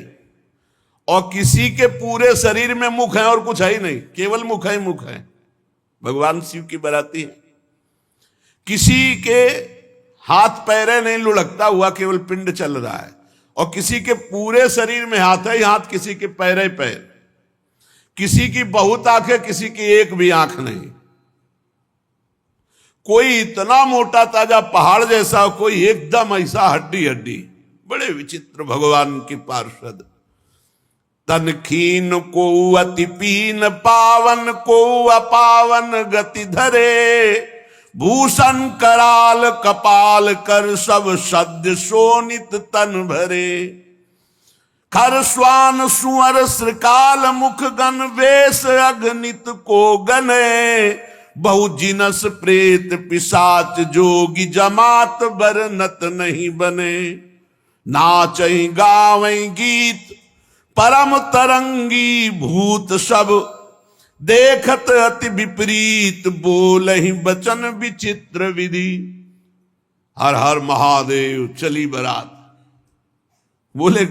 Speaker 1: और किसी के पूरे शरीर में मुख है और कुछ है ही नहीं, केवल मुख है मुख है। भगवान शिव की बराती है। किसी के हाथ पैरे नहीं लुढ़कता हुआ, केवल पिंड चल रहा है, और किसी के पूरे शरीर में हाथ है ही हाथ, किसी के पैर ही पैर, किसी की बहुत आंख है, किसी की एक भी आंख नहीं। कोई इतना मोटा ताजा पहाड़ जैसा, कोई एकदम ऐसा हड्डी हड्डी। बड़े विचित्र भगवान की पार्षद। तन खीन को अति पीन, पावन को अपावन गति धरे। भूषण कराल कपाल कर, सब सद्य शोणित तन भरे। खर स्वान सुअर श्रृकाल मुख गण, वेश अगणित को गने। बहु जिनस प्रेत पिशाच, जोगी जमात बरनत नहीं बने। नाचई गावई गीत परम तरंगी, भूत सब देखत अति विपरीत। बोलहि बचन विचित्र विधि। हर हर महादेव चली बारात। बोले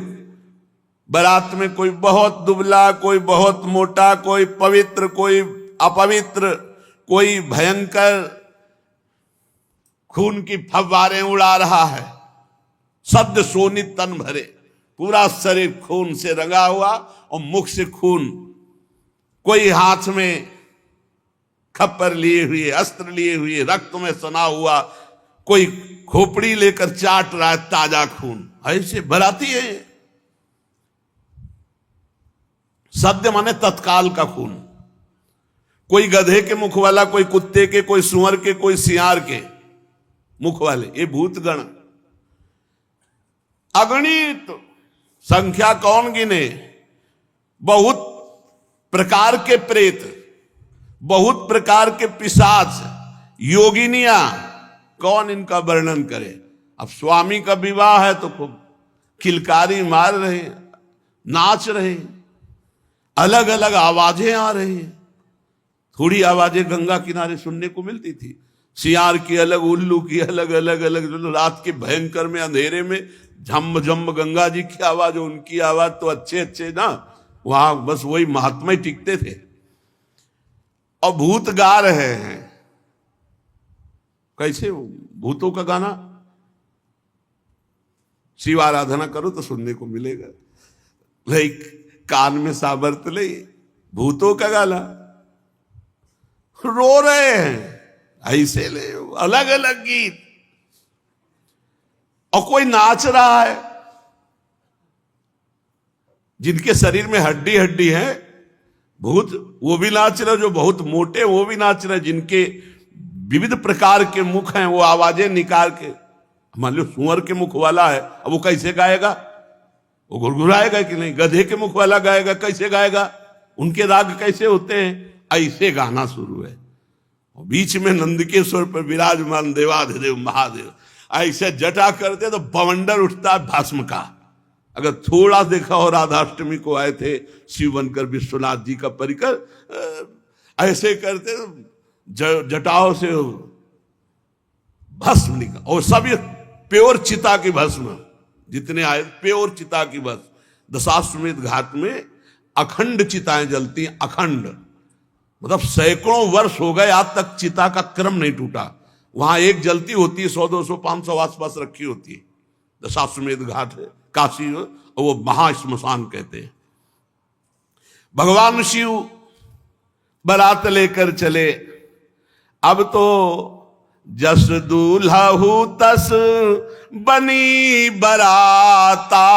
Speaker 1: बारात में कोई बहुत दुबला, कोई बहुत मोटा, कोई पवित्र, कोई अपवित्र, कोई भयंकर खून की फव्वारें उड़ा रहा है। सद्य शोणित तन भरे, पूरा शरीर खून से रंगा हुआ और मुख से खून। कोई हाथ में खप्पर लिए हुए, अस्त्र लिए हुए, रक्त में सना हुआ, कोई खोपड़ी लेकर चाट रहा है ताजा खून। ऐसे बराती है। सद्य माने तत्काल का खून। कोई गधे के मुख वाला, कोई कुत्ते के, कोई सुअर के, कोई सियार के मुख वाले, ये भूतगण अगणित। संख्या कौन गिने। बहुत प्रकार के प्रेत, बहुत प्रकार के पिशाच, योगिनियां, कौन इनका वर्णन करे। अब स्वामी का विवाह है तो खूब किलकारी मार रहे, नाच रहे, अलग अलग आवाजें आ रही हैं। थोड़ी आवाजें गंगा किनारे सुनने को मिलती थी, सियार की अलग, उल्लू की अलग, अलग अलग। रात के भयंकर में अंधेरे में झम झम गंगा जी की आवाज, उनकी आवाज तो अच्छे अच्छे ना, वहां बस वही महात्मा ही टिकते थे। और भूत गा रहे हैं। कैसे भूतों का गाना। शिव आराधना करो तो सुनने को मिलेगा। लाइक कान में साबर्त ले, भूतों का गाना। रो रहे हैं ऐसे ले, अलग अलग गीत। और कोई नाच रहा है। जिनके शरीर में हड्डी हड्डी है भूत, वो भी नाच रहे। जो बहुत मोटे वो भी नाच रहे। जिनके विविध प्रकार के मुख हैं, वो आवाजें निकाल के। मान लो सुअर के मुख वाला है, अब वो कैसे गाएगा। वो गुड़गुड़ाएगा कि नहीं। गधे के मुख वाला गाएगा, कैसे गाएगा। उनके राग कैसे होते हैं। ऐसे गाना शुरू है। और बीच में नंदकेश्वर पर विराजमान देवाधिदेव महादेव ऐसे जटा करते तो बवंडर उठता है भस्म का। अगर थोड़ा देखा हो, राधाष्टमी को आए थे शिव बनकर विश्वनाथ जी का परिकर ऐसे करते, जटाओं से भस्म निकल, और सब ये प्योर चिता की भस्म, जितने आए प्योर चिता की भस्म। दशाश्वमेध घाट में अखंड चिताएं जलती, अखंड, मतलब सैकड़ों वर्ष हो गए आज तक चिता का क्रम नहीं टूटा। वहां एक जलती होती है, 100 200 500 आसपास रखी होती है। दशाश्वमेध घाट है काशी, वो महाश्मशान कहते हैं। भगवान शिव बारात लेकर चले। अब तो जस दूल्हा हूं तस बनी बराता,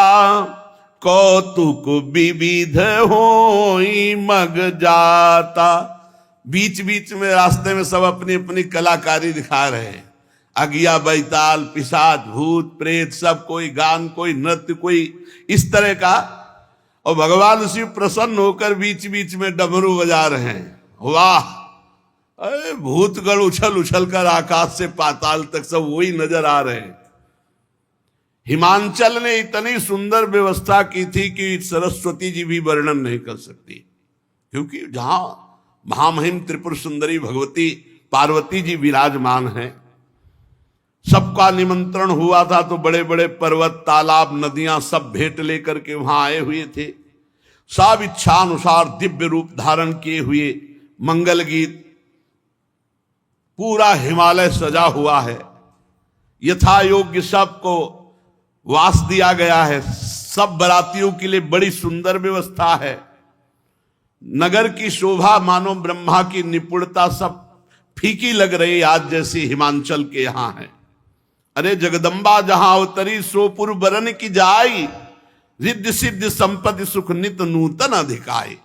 Speaker 1: कौतुक विविध होई मग जाता। बीच बीच में रास्ते में सब अपनी अपनी कलाकारी दिखा रहे हैं। अगिया, बैताल, पिशाच, भूत, प्रेत, सब, कोई गान, कोई नृत्य, कोई इस तरह का। और भगवान शिव प्रसन्न होकर बीच बीच में डमरू बजा रहे हैं। वाह, अरे भूतगण उछल उछल कर आकाश से पाताल तक सब वही नजर आ रहे हैं। हिमांचल ने इतनी सुंदर व्यवस्था की थी कि सरस्वती जी भी वर्णन नहीं कर सकती, क्योंकि जहां महामहिम त्रिपुर सुंदरी भगवती पार्वती जी विराजमान हैं। सबका निमंत्रण हुआ था, तो बड़े बड़े पर्वत, तालाब, नदियां सब भेंट लेकर के वहां आए हुए थे। सब इच्छा अनुसार दिव्य रूप धारण किए हुए, मंगल गीत, पूरा हिमालय सजा हुआ है। यथा योग्य सबको वास दिया गया है। सब बरातियों के लिए बड़ी सुंदर व्यवस्था है। नगर की शोभा मानो ब्रह्मा की निपुणता सब फीकी लग रही आज जैसी हिमांचल के यहां है। अरे जगदम्बा जहां अवतरी सोपुर बरन की जाई, रिद्धि सिद्धि संपत्ति सुख नित नूतन अधिकाई।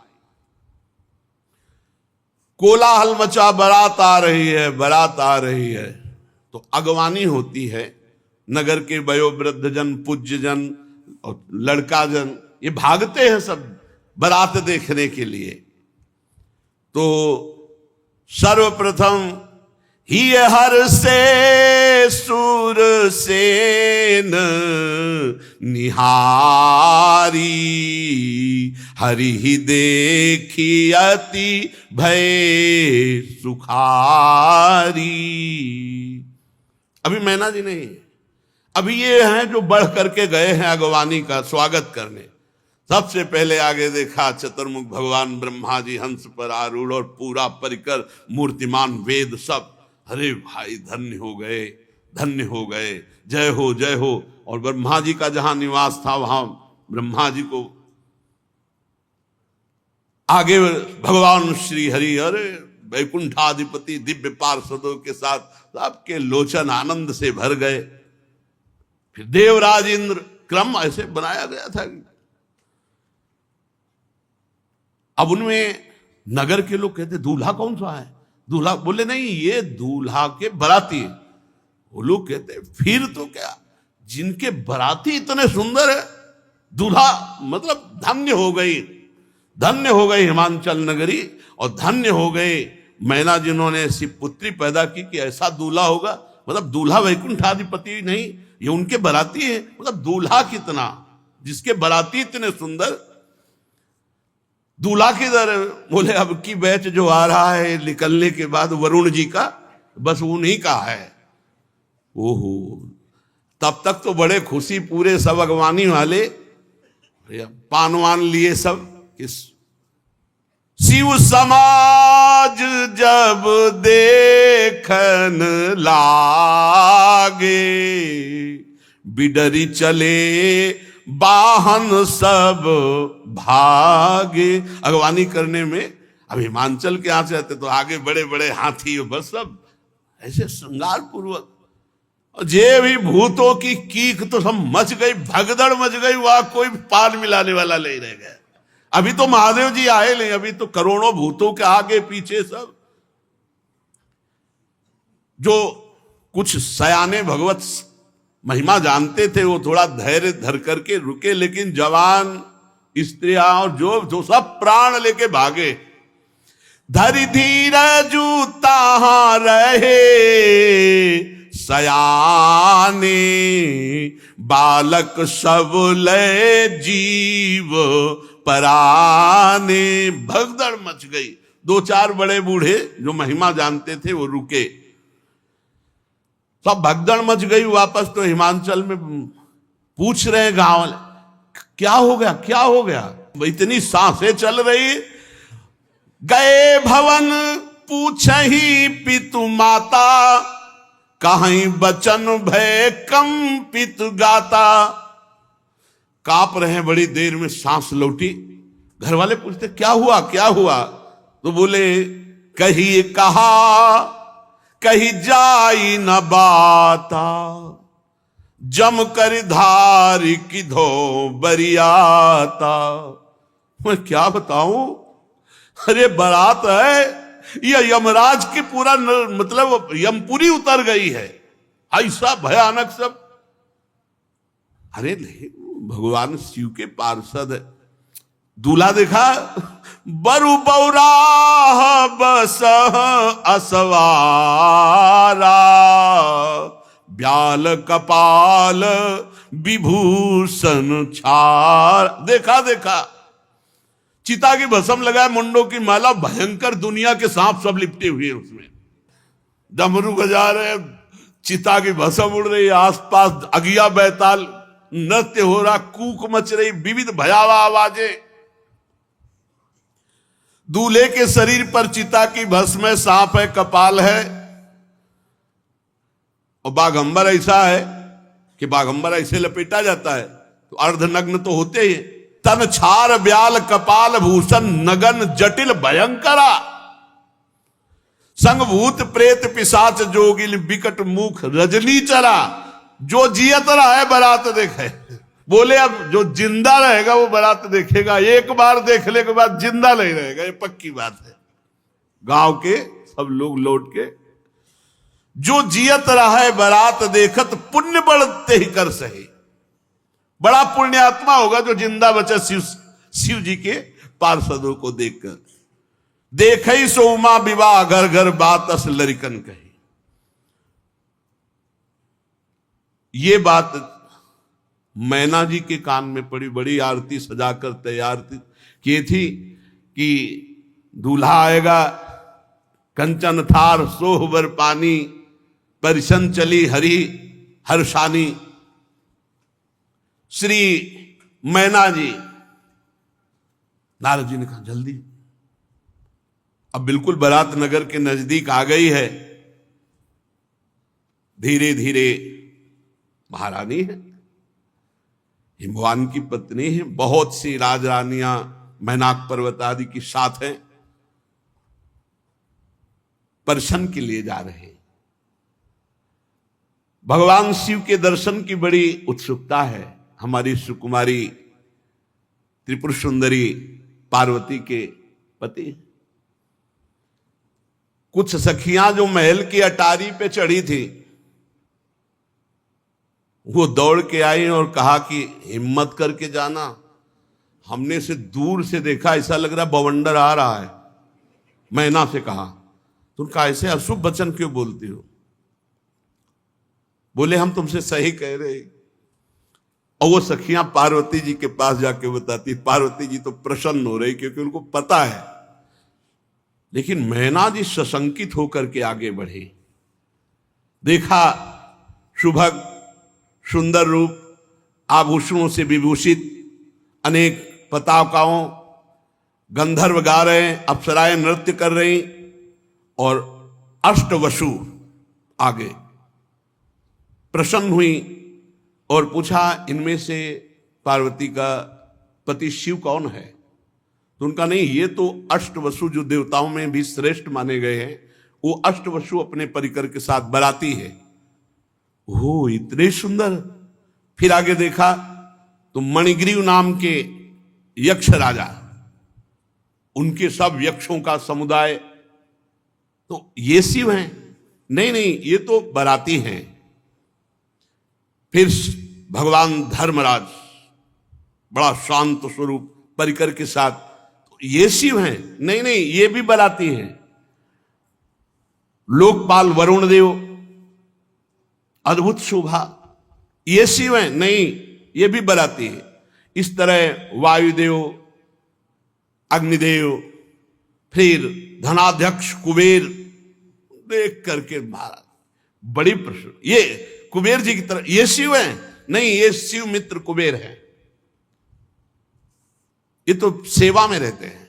Speaker 1: कोलाहल मचा, बारात आ रही है, बारात आ रही है। तो अगवानी होती है। नगर के वयोवृद्ध जन, पूज्य जन और लड़का जन ये भागते हैं सब बारात देखने के लिए। तो सर्वप्रथम ही हर से सूर सेन निहारी, हरि ही देखी अति भय सुखारी। अभी मैना जी नहीं, अभी ये हैं जो बढ़ करके गए हैं अगवानी का स्वागत करने। सबसे पहले आगे देखा चतुर्मुख भगवान ब्रह्मा जी हंस पर आरूढ़ और पूरा परिकर मूर्तिमान वेद सब। अरे भाई धन्य हो गए, धन्य हो गए, जय हो जय हो। और ब्रह्मा जी का जहां निवास था वहां ब्रह्मा जी को आगे भगवान श्री हरि, अरे वैकुंठाधिपति दिव्य पार्षदों के साथ सबके लोचन आनंद से भर गए। फिर देवराज इंद्र, क्रम ऐसे बनाया गया था। अब उनमें नगर के लोग कहते दूल्हा कौन सा है? दूल्हा बोले नहीं, ये दूल्हा के बराती है। वो लोग कहते फिर तो क्या, जिनके बराती इतने सुंदर है, दूल्हा मतलब धन्य हो गई, धन्य हो गई हिमांचल नगरी, और धन्य हो गए मैना जिन्होंने ऐसी पुत्री पैदा की कि ऐसा दूल्हा होगा। मतलब दूल्हा वैकुंठाधिपति नहीं, ये उनके बराती है। मतलब दूल्हा कितना, जिसके बराती इतने सुंदर, दूल्हा किधर? बोले अब की बैच जो आ रहा है निकलने के बाद वरुण जी का, बस उन्हीं का है। ओहो, तब तक तो बड़े खुशी, पूरे सब अगवानी वाले पानवान लिए सब। किस शिव समाज जब देखन लागे, बिडरी चले वाहन सब भागे। अगवानी करने में अब हिमांचल के यहां से आते तो आगे बड़े बड़े हाथी, बस सब ऐसे श्रृंगार पूर्वक। और जे भी भूतों की कीक तो सब मच गई, भगदड़ मच गई, वहां कोई पार मिलाने वाला नहीं रह गया। अभी तो महादेव जी आए नहीं, अभी तो करोड़ों भूतों के आगे पीछे सब। जो कुछ सयाने भगवत महिमा जानते थे वो थोड़ा धैर्य धर करके रुके, लेकिन जवान स्त्रियां और जो सब प्राण लेके भागे। धरि धीरजु ताहां रहे सयाने, बालक सब लय जीव पराने। भगदड़ मच गई। दो चार बड़े बूढ़े जो महिमा जानते थे वो रुके, सब भगदड़ मच गई। वापस तो हिमांचल में पूछ रहे हैं गांव वाले, क्या हो गया, क्या हो गया? इतनी सांसें चल रही। गए भवन पूछही पितु माता, कहीं बचन भय कंपित गाता। कांप रहे हैं, बड़ी देर में सांस लौटी। घर वाले पूछते क्या हुआ, क्या हुआ? तो बोले कही कहा कही जाई न बाता, जम कर धारी की धो बरियाता। मैं क्या बताऊं, अरे बारात है, ये यमराज की पूरा मतलब यमपुरी उतर गई है, ऐसा भयानक सब। अरे नहीं, भगवान शिव के पार्षद दूल्हा देखा, बरु बौराह बस असवारा, ब्याल कपाल विभूषण छार। देखा देखा, चिता की भस्म लगाए, मुंडों की माला, भयंकर दुनिया के सांप सब लिपटे हुए उसमें। डमरू बजा रहे, चिता की भस्म उड़ रही, आसपास अगिया बैताल नृत्य हो रहा, कूक मच रही, विविध भयावह आवाजें। दूल्हे के शरीर पर चिता की भस्म है, सांप है, कपाल है, और बाघंबर ऐसा है कि बाघंबर ऐसे लपेटा जाता है तो अर्धनग्न तो होते ही। तन छार ब्याल कपाल भूषण नगन जटिल भयंकरा, संग भूत प्रेत पिशाच जोगिल विकट मुख रजनी चरा। जो जियत रहा है बारात देखे। बोले अब जो जिंदा रहेगा वो बारात देखेगा, एक बार देखने के बाद जिंदा नहीं रहेगा, ये पक्की बात है। गांव के सब लोग लौट के, जो जियत रहा है बारात देखत, पुण्य बढ़ते ही कर सही। बड़ा पुण्यात्मा होगा जो जिंदा बचा शिव जी के पार्षदों को देखकर। देखई सो उमा विवाह घर घर बात अस लरिकन कही। ये बात मैना जी के कान में पड़ी, बड़ी आरती सजाकर तैयार की थी कि दूल्हा आएगा, कंचन थार सोहबर पानी, परिशन चली हरि हर्षानी। श्री मैना जी, नारद जी ने कहा जल्दी, अब बिल्कुल बारात नगर के नजदीक आ गई है। धीरे धीरे, महारानी है, हिमवान की पत्नी है, बहुत सी राजरानियां मैनाक पर्वत आदि की साथ हैं, दर्शन के लिए जा रहे हैं। भगवान शिव के दर्शन की बड़ी उत्सुकता है। हमारी सुकुमारी त्रिपुर सुंदरी पार्वती के पति, कुछ सखियां जो महल की अटारी पे चढ़ी थी, वो दौड़ के आई और कहा कि हिम्मत करके जाना, हमने से दूर से देखा, ऐसा लग रहा बवंडर आ रहा है। मैना से कहा, तुम कहा ऐसे अशुभ वचन क्यों बोलती हो? बोले हम तुमसे सही कह रहे। और वो सखियां पार्वती जी के पास जाके बताती, पार्वती जी तो प्रसन्न हो रही क्योंकि उनको पता है। लेकिन मैना जी सशंकित होकर के आगे बढ़े। देखा सुभग सुंदर रूप, आभूषणों से विभूषित, अनेक पताकाओं, गंधर्व गा रहे हैं, अप्सराएं नृत्य कर रही, और अष्टवसु आगे प्रसन्न हुई और पूछा इनमें से पार्वती का पति शिव कौन है? तो उनका नहीं, ये तो अष्टवसु जो देवताओं में भी श्रेष्ठ माने गए हैं, वो अष्टवसु अपने परिकर के साथ बराती है। ओ इतने सुंदर। फिर आगे देखा तो मणिग्रीव नाम के यक्ष राजा, उनके सब यक्षों का समुदाय, तो ये शिव हैं? नहीं नहीं, ये तो बराती हैं। फिर भगवान धर्मराज बड़ा शांत स्वरूप परिकर के साथ, तो ये शिव हैं? नहीं नहीं, ये भी बराती हैं। लोकपाल वरुण देव, अद्भुत शोभा। ये शिव है? नहीं, ये भी बराती है। इस तरह वायुदेव, अग्निदेव, फिर धनाध्यक्ष कुबेर देख करके महाराज बड़ी प्रश्न, ये कुबेर जी की तरह ये शिव है? नहीं, ये शिव मित्र कुबेर है, ये तो सेवा में रहते हैं।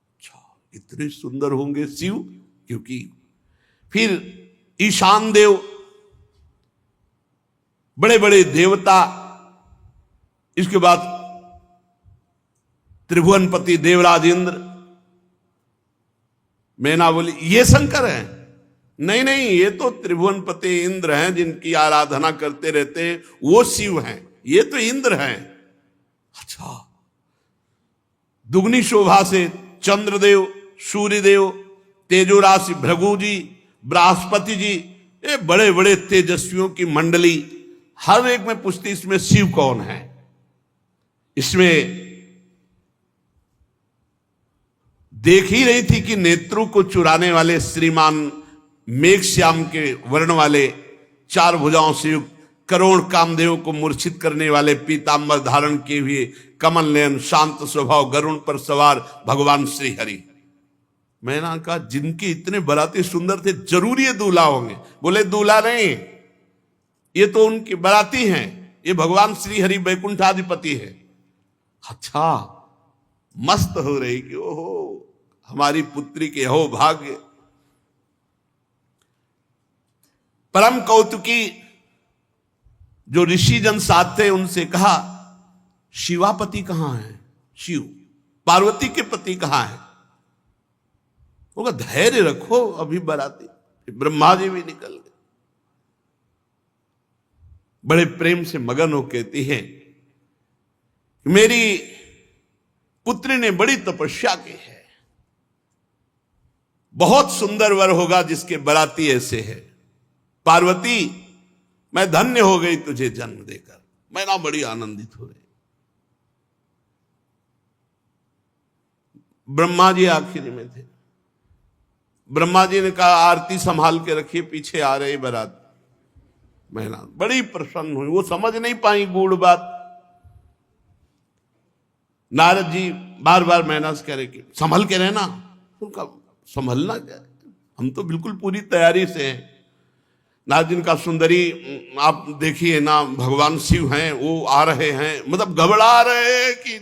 Speaker 1: अच्छा, इतने सुंदर होंगे शिव? क्योंकि फिर ईशान देव, बड़े बड़े देवता, इसके बाद त्रिभुवनपति देवराज इंद्र, मैना बोली ये शंकर है? नहीं नहीं, ये तो त्रिभुवनपति इंद्र हैं जिनकी आराधना करते रहते हैं, वो शिव हैं, ये तो इंद्र हैं। अच्छा, दुगनी शोभा से चंद्रदेव, सूर्यदेव, तेजो राशि भृगु जी, बृहस्पति जी, ये बड़े बड़े तेजस्वियों की मंडली, हर एक में पूछती इसमें शिव कौन है। इसमें देख ही रही थी कि नेत्रों को चुराने वाले श्रीमान मेघश्याम के वर्ण वाले, चार भुजाओं से युक्त, करोड़ कामदेव को मूर्छित करने वाले, पीतांबर धारण किए हुए, कमल नयन, शांत स्वभाव, गरुण पर सवार भगवान श्री हरि। मैंने कहा जिनके इतने बराती सुंदर थे, जरूर ये दूल्हा होंगे। बोले दूल्हा नहीं, ये तो उनके बराती हैं, ये भगवान श्री हरि वैकुंठाधिपति है। अच्छा, मस्त हो रही कि ओहो हमारी पुत्री के हो भाग्य। परम कौतुकी जो ऋषि जन साथ थे, उनसे कहा शिवापति कहां है? शिव, पार्वती के पति कहां है? होगा धैर्य रखो, अभी बराती। ब्रह्मा जी भी निकल गए, बड़े प्रेम से मगन हो कहती हैं मेरी पुत्री ने बड़ी तपस्या की है, बहुत सुंदर वर होगा जिसके बराती ऐसे है। पार्वती, मैं धन्य हो गई तुझे जन्म देकर, मैं ना बड़ी आनंदित हो रही। ब्रह्मा जी आखिरी में थे, ब्रह्मा जी ने कहा आरती संभाल के रखिए, पीछे आ रही बारात। महिला बड़ी प्रसन्न हुई, वो समझ नहीं पाई गूढ़ बात। नारद जी बार बार मैना से कह रहे कि संभल के रहना। उनका संभलना क्या, हम तो बिल्कुल पूरी तैयारी से हैं। नारद जी का सुंदरी आप देखिए ना, भगवान शिव हैं, वो आ रहे हैं, मतलब घबरा रहे हैं कि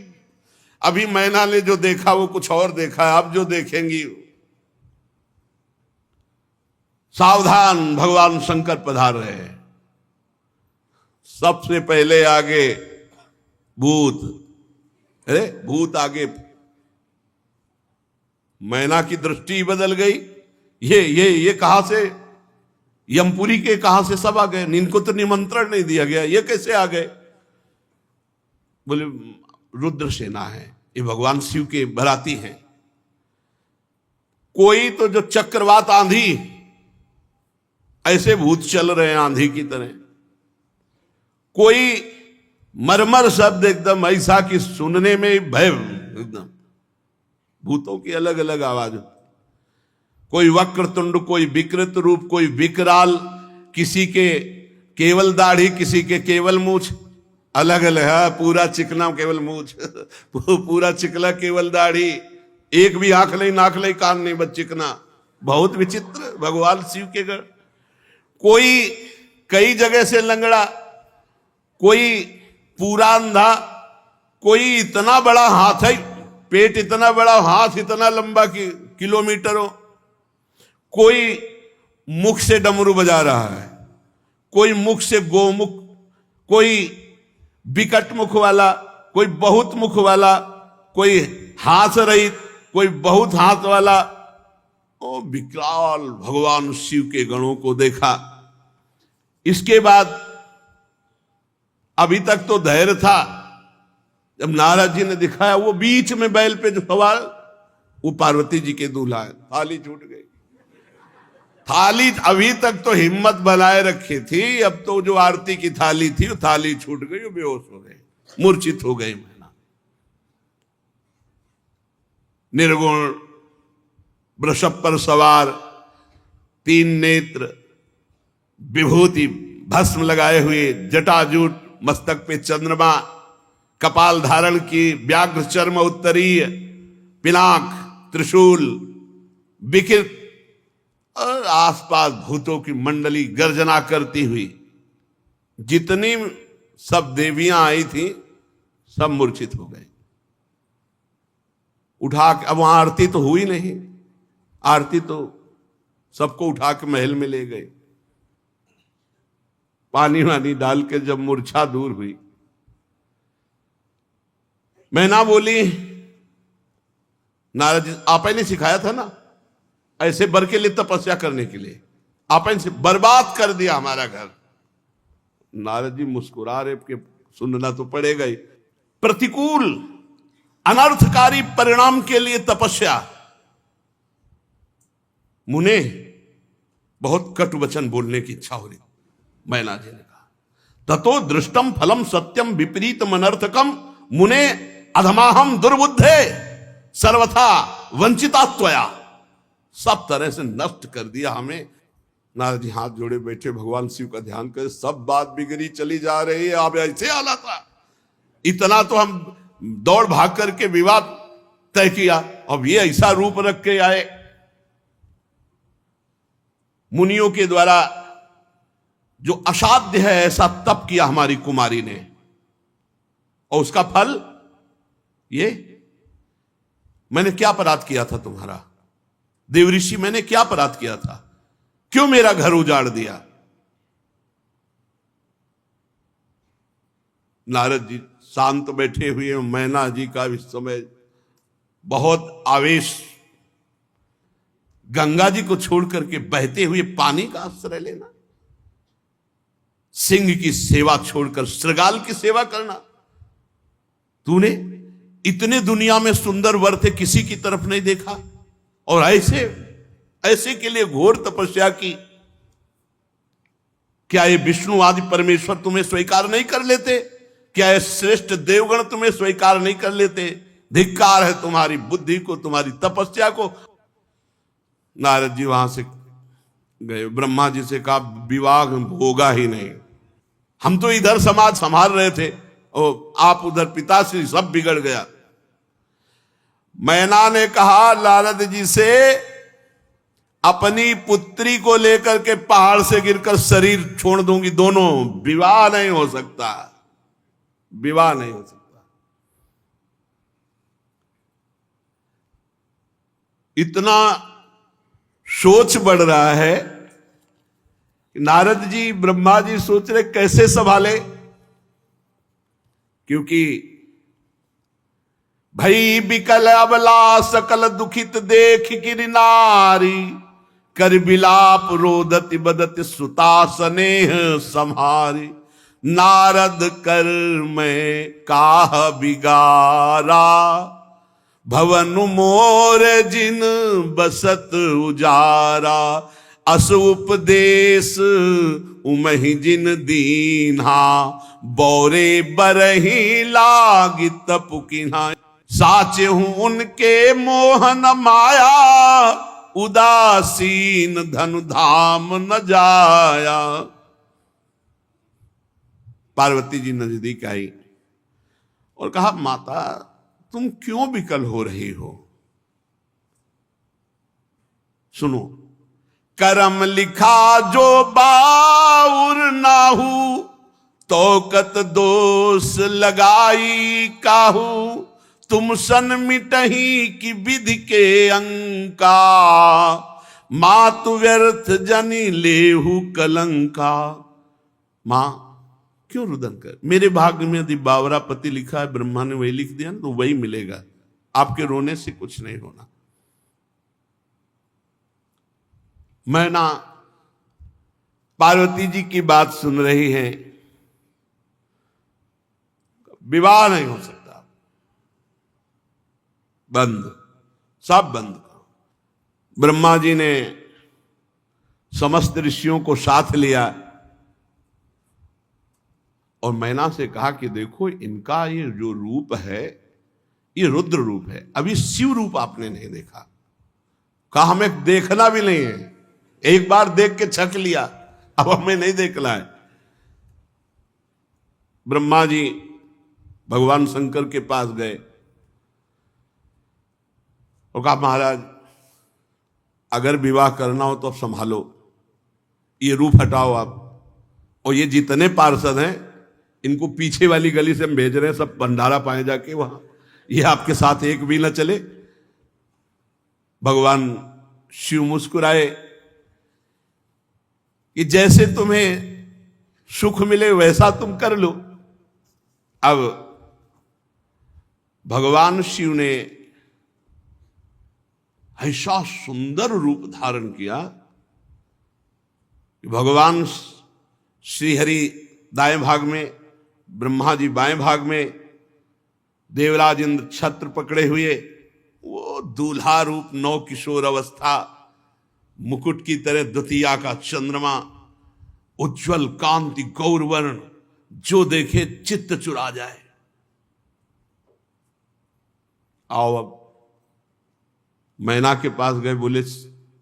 Speaker 1: अभी मैना ने जो देखा वो कुछ और देखा है, अब जो देखेंगी। सावधान, भगवान शंकर पधार रहे हैं। सबसे पहले आगे भूत, अरे भूत आगे। मैना की दृष्टि बदल गई, ये कहां से, यमपुरी के कहां से सब आ गए? इनको तो निमंत्रण नहीं दिया गया, ये कैसे आ गए? बोले रुद्र सेना है, ये भगवान शिव के बराती हैं। कोई तो जो चक्रवात आंधी, ऐसे भूत चल रहे हैं आंधी की तरह। कोई मरमर शब्द एकदम ऐसा कि सुनने में भय, एकदम भूतों की अलग अलग आवाज। कोई वक्रतुंड, कोई विकृत रूप, कोई विकराल, किसी के केवल दाढ़ी, किसी के केवल मूछ, अलग अलग है। पूरा चिकना केवल मूछ, पूरा चिकला केवल दाढ़ी, एक भी आंख नहीं, नाक नहीं, कान नहीं, बस चिकना। बहुत विचित्र भगवान शिव के गढ़। कोई कई जगह से लंगड़ा, कोई पूरा अंधा, कोई इतना बड़ा हाथ है, पेट इतना बड़ा, हाथ इतना लंबा कि किलोमीटरों। कोई मुख से डमरू बजा रहा है, कोई मुख से गोमुख, कोई विकट मुख वाला, कोई बहुत मुख वाला, कोई हाथ रहित, कोई बहुत हाथ वाला। ओ विकराल भगवान शिव के गणों को देखा। इसके बाद अभी तक तो धैर्य था, जब नारद जी ने दिखाया वो बीच में बैल पे जो सवार, वो पार्वती जी के दूल्हा है। थाली छूट गई। थाली अभी तक तो हिम्मत बनाए रखी थी, अब तो जो आरती की थाली थी वो थाली छूट गई, वो बेहोश हो गए, मूर्छित हो गई। मैना निर्गुण, वृषभ पर सवार, तीन नेत्र, विभूति भस्म लगाए हुए, जटाजूट, मस्तक पे चंद्रमा, कपाल धारण की, व्याघ्र चर्म उत्तरीय, पिनाक, त्रिशूल, विकृत, और आसपास भूतों की मंडली गर्जना करती हुई। जितनी सब देवियां आई थी सब मूर्छित हो गए। उठा के, अब वहां आरती तो हुई नहीं, आरती तो सबको उठा के महल में ले गए। पानी वानी डाल के जब मूर्छा दूर हुई, मैना बोली, नारद जी आपने ने सिखाया था ना ऐसे बर के लिए तपस्या करने के लिए, आपने से बर्बाद कर दिया हमारा घर। नारद जी मुस्कुरा रहे कि सुनना तो पड़ेगा ही। प्रतिकूल अनर्थकारी परिणाम के लिए तपस्या। मुने बहुत कटु वचन बोलने की इच्छा हो रही। मैना जी ने कहा ततो दृष्टम फलम सत्यम विपरीतम अनर्थकम मुने अधमाहम दुर्बुद्धे सर्वथा वंचिता त्वया। सब तरह से नष्ट कर दिया हमें। नारद जी हाथ जोड़े बैठे, भगवान शिव का ध्यान कर, सब बात बिगड़ी चली जा रही है। अब ऐसे आला था, इतना तो हम दौड़ भाग करके विवाद तय किया, अब ये ऐसा रूप रख के आए। मुनियों के द्वारा जो असाध्य है ऐसा तप किया हमारी कुमारी ने, और उसका फल ये। मैंने क्या अपराध किया था तुम्हारा देवऋषि, मैंने क्या अपराध किया था, क्यों मेरा घर उजाड़ दिया। नारद जी शांत बैठे हुए, मैना जी का इस समय बहुत आवेश। गंगा जी को छोड़ करके बहते हुए पानी का आश्रय लेना, सिंह की सेवा छोड़कर श्रृगाल की सेवा करना। तूने इतने दुनिया में सुंदर वर थे, किसी की तरफ नहीं देखा, और ऐसे के लिए घोर तपस्या की। क्या ये विष्णु आदि परमेश्वर तुम्हें स्वीकार नहीं कर लेते? क्या ये श्रेष्ठ देवगण तुम्हें स्वीकार नहीं कर लेते? धिक्कार है तुम्हारी बुद्धि को, तुम्हारी तपस्या को। नारद जी वहां से गए, ब्रह्मा जी से कहा विवाह होगा ही नहीं, हम तो इधर समाज संभाल रहे थे और आप उधर पिताश्री, सब बिगड़ गया। मैना ने कहा नारद जी से, अपनी पुत्री को लेकर के पहाड़ से गिरकर शरीर छोड़ दूंगी, दोनों, विवाह नहीं हो सकता, विवाह नहीं हो सकता। इतना सोच बढ़ रहा है। नारद जी, ब्रह्मा जी सोच रहे कैसे संभाले, क्योंकि भई बिकल अबला सकल दुखित देख गिर नारी, कर बिलाप रोदति बदति सुता स्नेह संहारी। नारद कर में काह बिगारा, भवन मोर जिन बसत उजारा। अस उपदेश उमहि जिन दीन्हा, बौरे बरही लागी तपुकिन्हा। साचे हूं उनके मोहन माया, उदासीन धनु धाम न जाया। पार्वती जी नजदीक आई और कहा माता तुम क्यों विकल हो रही हो? सुनो, करम लिखा जो बाउर नाहू, तोकत दोष लगाई काहू। तुम सन मिटही की विधि के अंका, मातु व्यर्थ जनी लेहू कलंका। मां क्यों रुदन कर? मेरे भाग्य में यदि बावरा पति लिखा है, ब्रह्मा ने वही लिख दिया तो वही मिलेगा, आपके रोने से कुछ नहीं होना। मैना पार्वती जी की बात सुन रही है, विवाह नहीं हो सकता, बंद, सब बंद करो। ब्रह्मा जी ने समस्त ऋषियों को साथ लिया और मैना से कहा कि देखो इनका ये जो रूप है ये रुद्र रूप है, अभी शिव रूप आपने नहीं देखा। कहा हमें देखना भी नहीं है, एक बार देख के छक लिया, अब हमें नहीं देखना है। ब्रह्मा जी भगवान शंकर के पास गए और कहा महाराज अगर विवाह करना हो तो अब संभालो, ये रूप हटाओ आप, और ये जितने पार्षद हैं इनको पीछे वाली गली से हम भेज रहे हैं, सब भंडारा पाए जाके वहां, ये आपके साथ एक भी न चले। भगवान शिव मुस्कुराए कि जैसे तुम्हें सुख मिले वैसा तुम कर लो। अब भगवान शिव ने ऐसा सुंदर रूप धारण किया कि भगवान श्रीहरि दाएं भाग में, ब्रह्मा जी बाएं भाग में, देवराज इंद्र छत्र पकड़े हुए, वो दूल्हा रूप नौ किशोर अवस्था, मुकुट की तरह द्वितीया का चंद्रमा, उज्जवल कांति गौरवर्ण, जो देखे चित्त चुरा जाए। आओ अब मैना के पास गए, बोले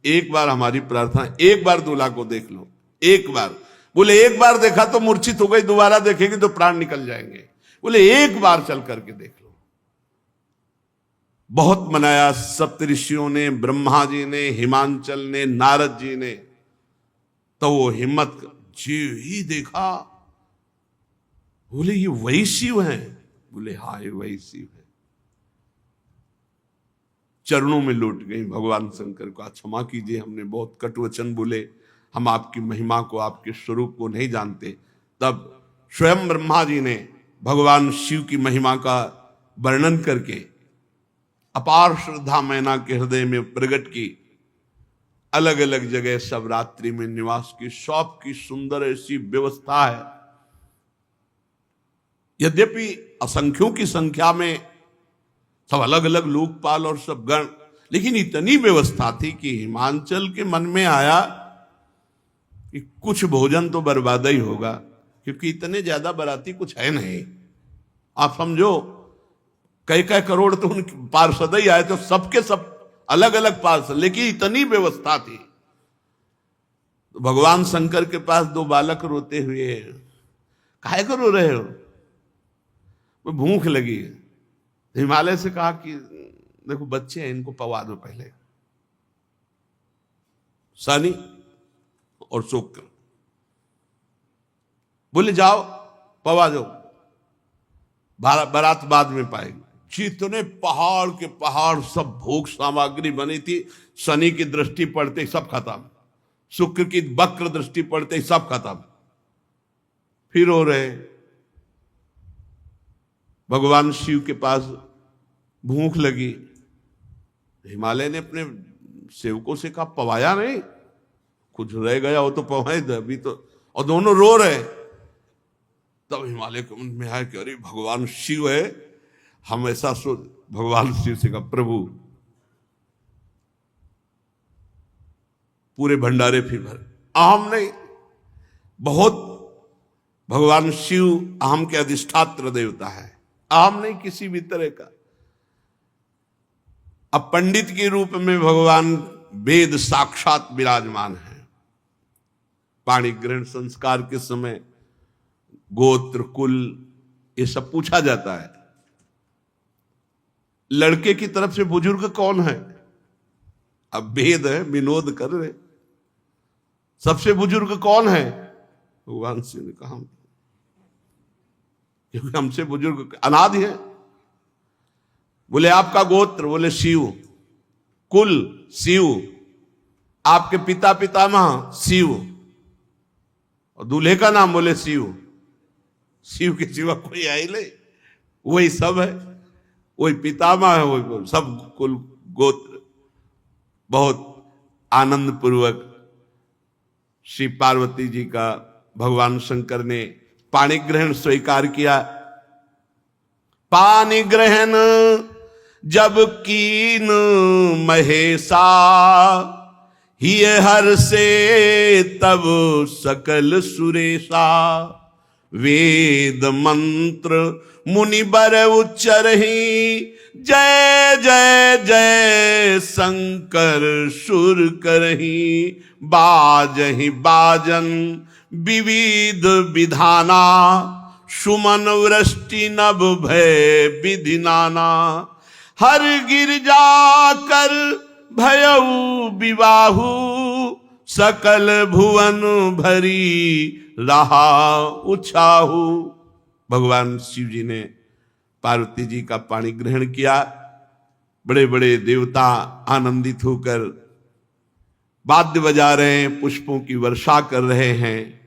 Speaker 1: एक बार हमारी प्रार्थना, एक बार दूल्हा को देख लो, एक बार। बोले एक बार देखा तो मूर्छित हो गई, दोबारा देखेगी तो प्राण निकल जाएंगे। बोले एक बार चल करके देख लो। बहुत मनाया सप्तऋषियों ने, ब्रह्मा जी ने, हिमांचल ने, नारद जी ने, तो वो हिम्मत जी ही देखा। बोले ये वही शिव हैं? बोले हाँ ये वही शिव है। चरणों में लौट गई भगवान शंकर को, क्षमा कीजिए हमने बहुत कटु वचन बोले, हम आपकी महिमा को, आपके स्वरूप को नहीं जानते। तब स्वयं ब्रह्मा जी ने भगवान शिव की महिमा का वर्णन करके अपार श्रद्धा मैना के हृदय में प्रकट की। अलग अलग जगह सब रात्रि में निवास की, शॉप की सुंदर ऐसी व्यवस्था है। यद्यपि असंख्यों की संख्या में सब अलग अलग लोकपाल और सब गण, लेकिन इतनी व्यवस्था थी कि हिमांचल के मन में आया कि कुछ भोजन तो बर्बाद ही होगा, क्योंकि इतने ज्यादा बाराती कुछ है नहीं। आप समझो कई करोड़ तो उनके पार्षद ही आए, तो सबके सब अलग अलग पार्षद, लेकिन इतनी व्यवस्था थी। तो भगवान शंकर के पास दो बालक रोते हुए, काहे को रो रहे हो? वो भूख लगी। हिमालय से कहा कि देखो बच्चे हैं, इनको पवा दो पहले, शनि और शुक्र। बोले जाओ पवा दो, बारात बाद में पाएंगे। जितने पहाड़ के पहाड़ सब भोग सामग्री बनी थी, शनि की दृष्टि पड़ते सब खत्म, शुक्र की वक्र दृष्टि पड़ते सब खत्म। फिर हो रहे भगवान शिव के पास भूख लगी। हिमालय ने अपने सेवकों से कहा पवाया नहीं, कुछ रह गया हो तो पवाए अभी तो, और दोनों रो रहे। तब हिमालय के मन में आया कि अरे भगवान शिव है, हम ऐसा सोच। भगवान शिव से कहा प्रभु पूरे भंडारे फिर भर, अहम नहीं, बहुत भगवान शिव अहम के अधिष्ठात्र देवता है, अहम नहीं किसी भी तरह का। अब पंडित के रूप में भगवान वेद साक्षात विराजमान है। पाणी ग्रहण संस्कार के समय गोत्र कुल ये सब पूछा जाता है। लड़के की तरफ से बुजुर्ग कौन है? अब वेद है, विनोद कर रहे, सबसे बुजुर्ग कौन है? भगवान शिव ने कहा क्योंकि हमसे बुजुर्ग अनादि है। बोले आपका गोत्र? बोले शिव। कुल शिव। आपके पिता पितामह? शिव। और दूल्हे का नाम? बोले शिव। शिव के सिवा कोई आई ले, वही सब है, वही पितामह है, वही सब कुल गोत्र। बहुत आनंद पूर्वक श्री पार्वती जी का भगवान शंकर ने पाणी ग्रहण स्वीकार किया। पानी ग्रहण जब कीन महेशा, ही हर से तब सकल सुरेशा। वेद मंत्र मुनि बर उच्चरहि, जय जय जय शंकर सुर करही बाजहि बाजन विविध विधाना सुमन वृष्टि नभ भय विधि नाना हर गिरजा कर भयउ विवाहु सकल भुवन भरी रहा उछाहु। भगवान शिव जी ने पार्वती जी का पाणी ग्रहण किया। बड़े बड़े देवता आनंदित होकर वाद्य बजा रहे हैं, पुष्पों की वर्षा कर रहे हैं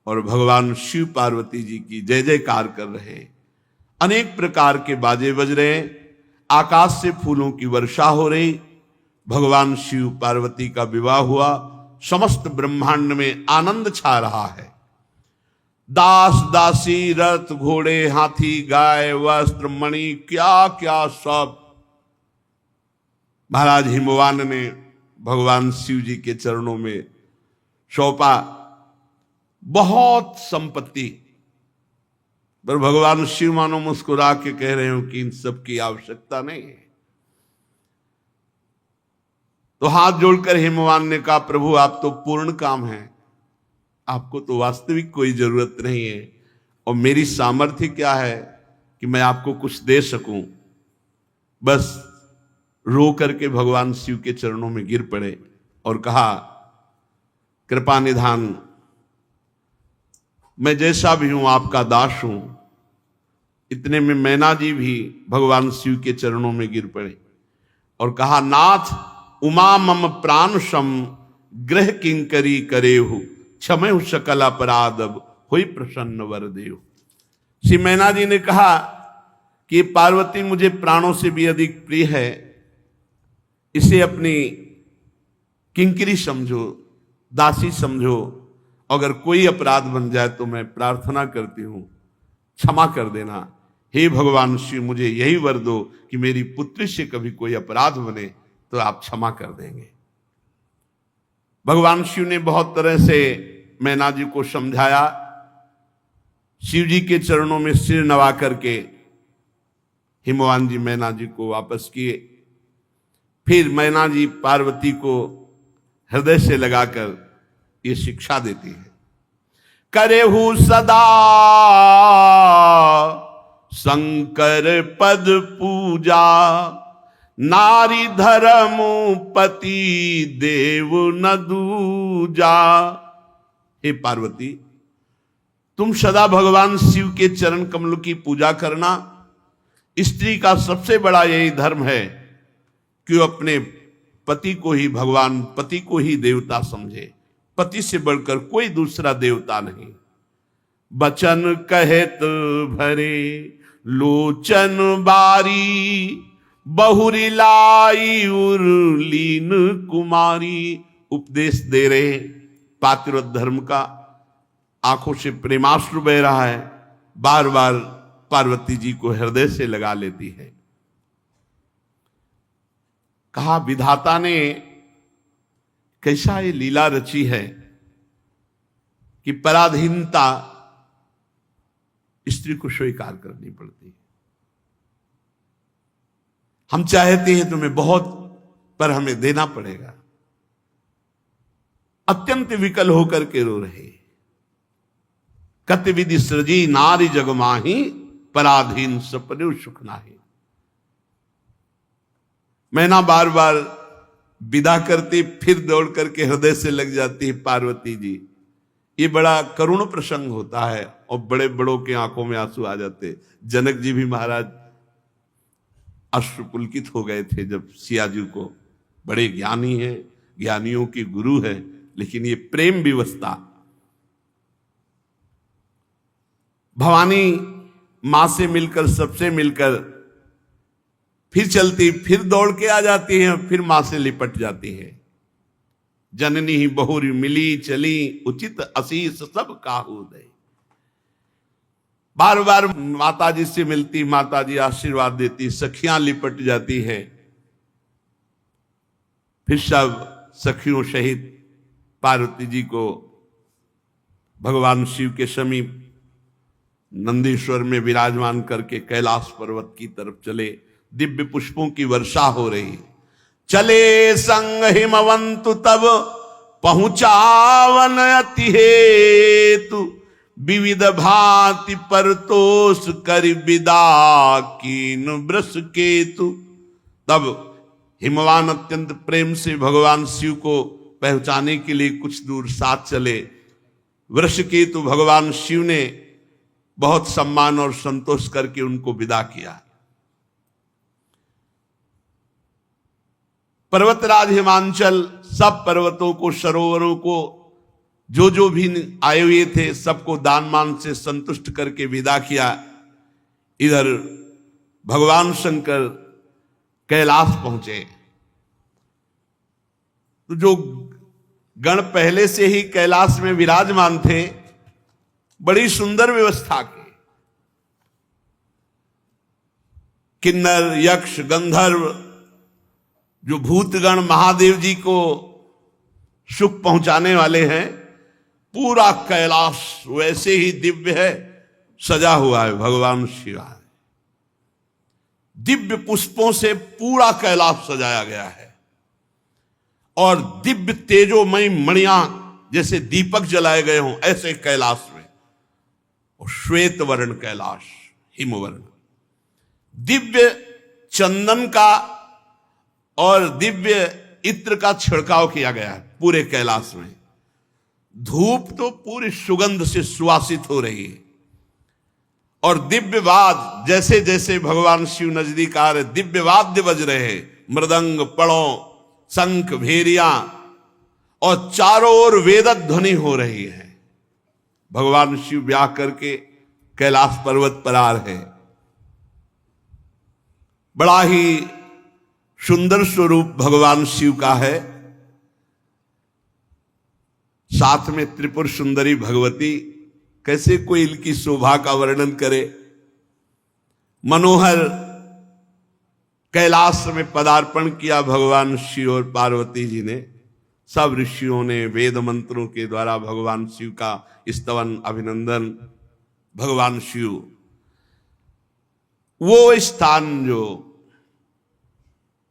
Speaker 1: और भगवान शिव पार्वती जी की जय जयकार कर रहे हैं। अनेक प्रकार के बाजे बज रहे हैं, आकाश से फूलों की वर्षा हो रही। भगवान शिव पार्वती का विवाह हुआ। समस्त ब्रह्मांड में आनंद छा रहा है। दास दासी रथ घोड़े हाथी गाय वस्त्र मणि क्या क्या सब महाराज हिमवान ने भगवान शिव जी के चरणों में सौंपा। बहुत संपत्ति, पर भगवान शिव मानो मुस्कुरा के कह रहे हो कि इन सब की आवश्यकता नहीं है। तो हाथ जोड़कर हिमवान ने कहा, प्रभु आप तो पूर्ण काम हैं, आपको तो वास्तविक कोई जरूरत नहीं है और मेरी सामर्थ्य क्या है कि मैं आपको कुछ दे सकूं। बस रो करके भगवान शिव के चरणों में गिर पड़े और कहा, कृपा निधान मैं जैसा भी हूं आपका दास हूं। इतने में मैना जी भी भगवान शिव के चरणों में गिर पड़े और कहा, नाथ उमा मम प्राण सम ग्रह किंकरी करेहु क्षमहु सकल अपराध हुई प्रसन्न वर देव। श्री मैना जी ने कहा कि पार्वती मुझे प्राणों से भी अधिक प्रिय है, इसे अपनी किंकरी समझो, दासी समझो। अगर कोई अपराध बन जाए तो मैं प्रार्थना करती हूं, क्षमा कर देना। हे भगवान शिव मुझे यही वर दो कि मेरी पुत्री से कभी कोई अपराध बने तो आप क्षमा कर देंगे। भगवान शिव ने बहुत तरह से मैना जी को समझाया। शिव जी के चरणों में सिर नवा करके हिमवान जी मैना जी को वापस किए। फिर मैना जी पार्वती को हृदय से लगाकर ये शिक्षा देती है, करेहु सदा शंकर पद पूजा नारी धर्म पति देव न दूजा। हे पार्वती तुम सदा भगवान शिव के चरण कमल की पूजा करना। स्त्री का सबसे बड़ा यही धर्म है कि वो अपने पति को ही भगवान, पति को ही देवता समझे। पति से बढ़कर कोई दूसरा देवता नहीं। बचन कहत भरे लोचन बारी बहुरी लाई उर्लीन कुमारी। उपदेश दे रहे पातिव्रत धर्म का, आंखों से प्रेमाश्रु बह रहा है। बार बार पार्वती जी को हृदय से लगा लेती है। कहा विधाता ने कैसा ये लीला रची है कि पराधीनता स्त्री को स्वीकार करनी पड़ती है। हम चाहते हैं तुम्हें बहुत, पर हमें देना पड़ेगा। अत्यंत विकल होकर के रो रहे। कत विधि सृजी नारी जगमाही पराधीन सपने सुख नाही। मैना बार बार विदा करती, फिर दौड़ करके हृदय से लग जाती है पार्वती जी। ये बड़ा करुण प्रसंग होता है और बड़े बड़ों के आंखों में आंसू आ जाते। जनक जी भी महाराज अश्रुपुलकित हो गए थे जब सिया जी को। बड़े ज्ञानी हैं, ज्ञानियों की गुरु है, लेकिन ये प्रेम विवशता। भवानी मां से मिलकर, सबसे मिलकर फिर चलती, फिर दौड़ के आ जाती है, फिर मां से लिपट जाती है। जननी ही बहुरी मिली चली उचित आशीष सब काहू दे। बार बार माता जी से मिलती, माता जी आशीर्वाद देती, सखियां लिपट जाती है। फिर सब सखियों सहित पार्वती जी को भगवान शिव के समीप नंदीश्वर में विराजमान करके कैलाश पर्वत की तरफ चले। दिव्य पुष्पों की वर्षा हो रही। चले संग हिमवंतु तब पहुंचावन अति हेतु, विविध भांति परतोष कर विदा कीन वृष केतु। तब हिमवान अत्यंत प्रेम से भगवान शिव को पहुंचाने के लिए कुछ दूर साथ चले। वृषकेतु भगवान शिव ने बहुत सम्मान और संतोष करके उनको विदा किया। पर्वतराज हिमांचल सब पर्वतों को, सरोवरों को, जो भी आए हुए थे सबको दान मान से संतुष्ट करके विदा किया। इधर भगवान शंकर कैलाश पहुंचे तो जो गण पहले से ही कैलाश में विराजमान थे, बड़ी सुंदर व्यवस्था की। किन्नर, यक्ष, गंधर्व, जो भूतगण महादेव जी को सुख पहुंचाने वाले हैं, पूरा कैलाश वैसे ही दिव्य है, सजा हुआ है। भगवान शिव दिव्य पुष्पों से पूरा कैलाश सजाया गया है और दिव्य तेजोमयी मणियां जैसे दीपक जलाए गए हों ऐसे कैलाश में। और श्वेत वर्ण कैलाश, हिमवर्ण, दिव्य चंदन का और दिव्य इत्र का छिड़काव किया गया है पूरे कैलाश में। धूप तो पूरी सुगंध से सुवासित हो रही है और दिव्य वाद, जैसे जैसे भगवान शिव नजदीक आ रहे, दिव्य वाद्य बज रहे हैं, मृदंग, पड़ों, शंख, भेरियां, और चारों ओर वेद ध्वनि हो रही है। भगवान शिव ब्याह करके कैलाश पर्वत पर आ रहे हैं। बड़ा ही सुंदर स्वरूप भगवान शिव का है। साथ में त्रिपुर सुंदरी भगवती, कैसे कोई इनकी शोभा का वर्णन करे। मनोहर कैलाश में पदार्पण किया भगवान शिव और पार्वती जी ने। सब ऋषियों ने वेद मंत्रों के द्वारा भगवान शिव का स्तवन, अभिनंदन। भगवान शिव वो स्थान जो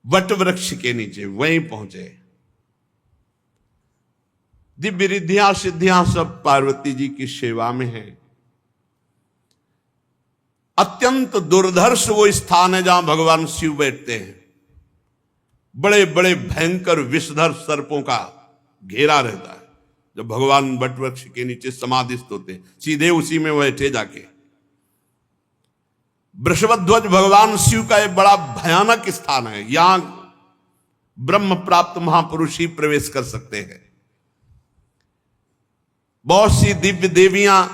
Speaker 1: वट वृक्ष के नीचे, वहीं पहुंचे। दिव्य रिद्धियां सिद्धियां सब पार्वती जी की सेवा में है। अत्यंत दुर्धर्ष वो स्थान है जहां भगवान शिव बैठते हैं। बड़े बड़े भयंकर विषधर सर्पों का घेरा रहता है। जब भगवान वट वृक्ष के नीचे समाधिस्थ होते हैं, सीधे उसी में बैठे जाके। वृषभध्वज भगवान शिव का एक बड़ा भयानक स्थान है। यहां ब्रह्म प्राप्त महापुरुष ही प्रवेश कर सकते हैं। बहुत सी दिव्य देवियां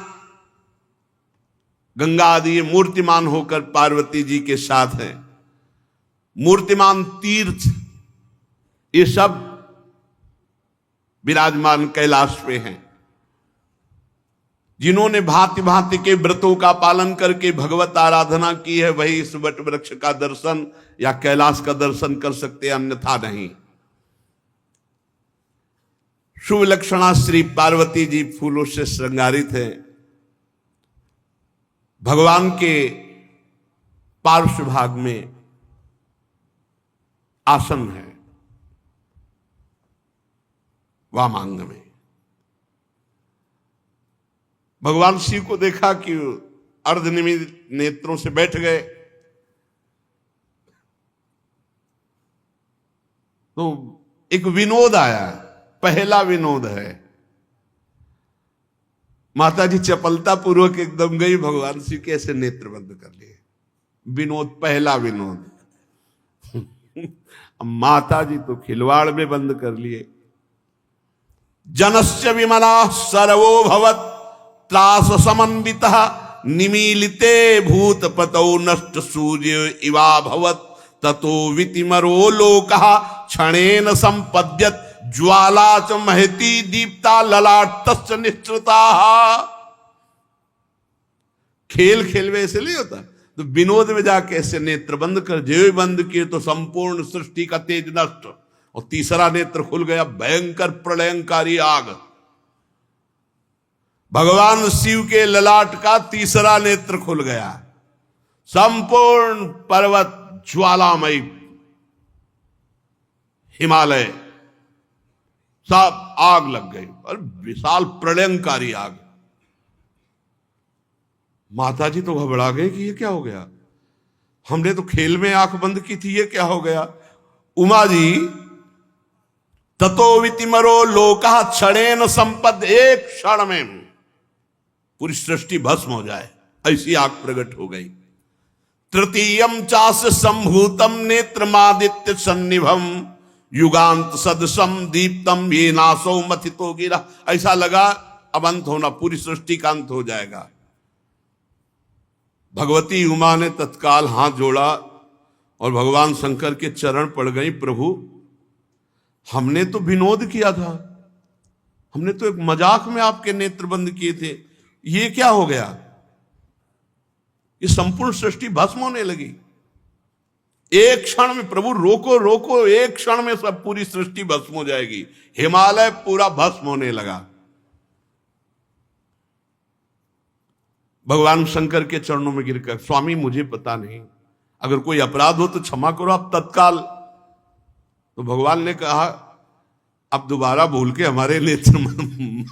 Speaker 1: गंगा आदि मूर्तिमान होकर पार्वती जी के साथ हैं। मूर्तिमान तीर्थ ये सब विराजमान कैलाश पे हैं। जिन्होंने भांति भांति के व्रतों का पालन करके भगवत आराधना की है, वही इस वट वृक्ष का दर्शन या कैलाश का दर्शन कर सकते, अन्यथा नहीं। शुभ लक्षणा श्री पार्वती जी फूलों से श्रृंगारित है। भगवान के पार्श्व भाग में आसन है, वामांग में। भगवान शिव को देखा कि अर्धनिमित नेत्रों से बैठ गए, तो एक विनोद आया। पहला विनोद है, माता जी चपलता पूर्वक एकदम गई, भगवान शिव के ऐसे नेत्र बंद कर लिए। विनोद, पहला विनोद। माता जी तो खिलवाड़ में बंद कर लिए। जनस्य विमला सर्वो भवत त्रास समन्वितः निमीलिते भूत पतौ नष्ट सूर्य इवा भवत ततो वितिमरो लोकः क्षणेन संपद्यत ज्वाला च महती दीप्ता ललाटस्य निश्चिता। खेल खेल में ऐसे नहीं होता, तो विनोद में जाके ऐसे नेत्र बंद कर, जो बंद किए तो संपूर्ण सृष्टि का तेज नष्ट, और तीसरा नेत्र खुल गया, भयंकर प्रलयंकारी आग। भगवान शिव के ललाट का तीसरा नेत्र खुल गया, संपूर्ण पर्वत ज्वालामयी हिमालय सब आग लग गई और विशाल प्रलयंकारी आग। माता जी तो घबरा गए कि ये क्या हो गया, हमने तो खेल में आंख बंद की थी, ये क्या हो गया। उमा जी ततो वितिमरो लोका क्षणेन संपद, एक क्षण में पूरी सृष्टि भस्म हो जाए ऐसी आग प्रकट हो गई। तृतीयम चास संभूतम नेत्रमादित्य सन्निभम युगांत सदसम दीप्तम ये नासो मथितो गिरा। ऐसा लगा अब अंत होना, पूरी सृष्टि का अंत हो जाएगा। भगवती उमा ने तत्काल हाथ जोड़ा और भगवान शंकर के चरण पड़ गई। प्रभु हमने तो विनोद किया था, हमने तो एक मजाक में आपके नेत्र बंद किए थे, ये क्या हो गया। ये संपूर्ण सृष्टि भस्म होने लगी एक क्षण में। प्रभु रोको रोको, एक क्षण में सब पूरी सृष्टि भस्म हो जाएगी। हिमालय पूरा भस्म होने लगा। भगवान शंकर के चरणों में गिरकर, स्वामी मुझे पता नहीं, अगर कोई अपराध हो तो क्षमा करो आप तत्काल। तो भगवान ने कहा अब दोबारा भूल के हमारे नेत्र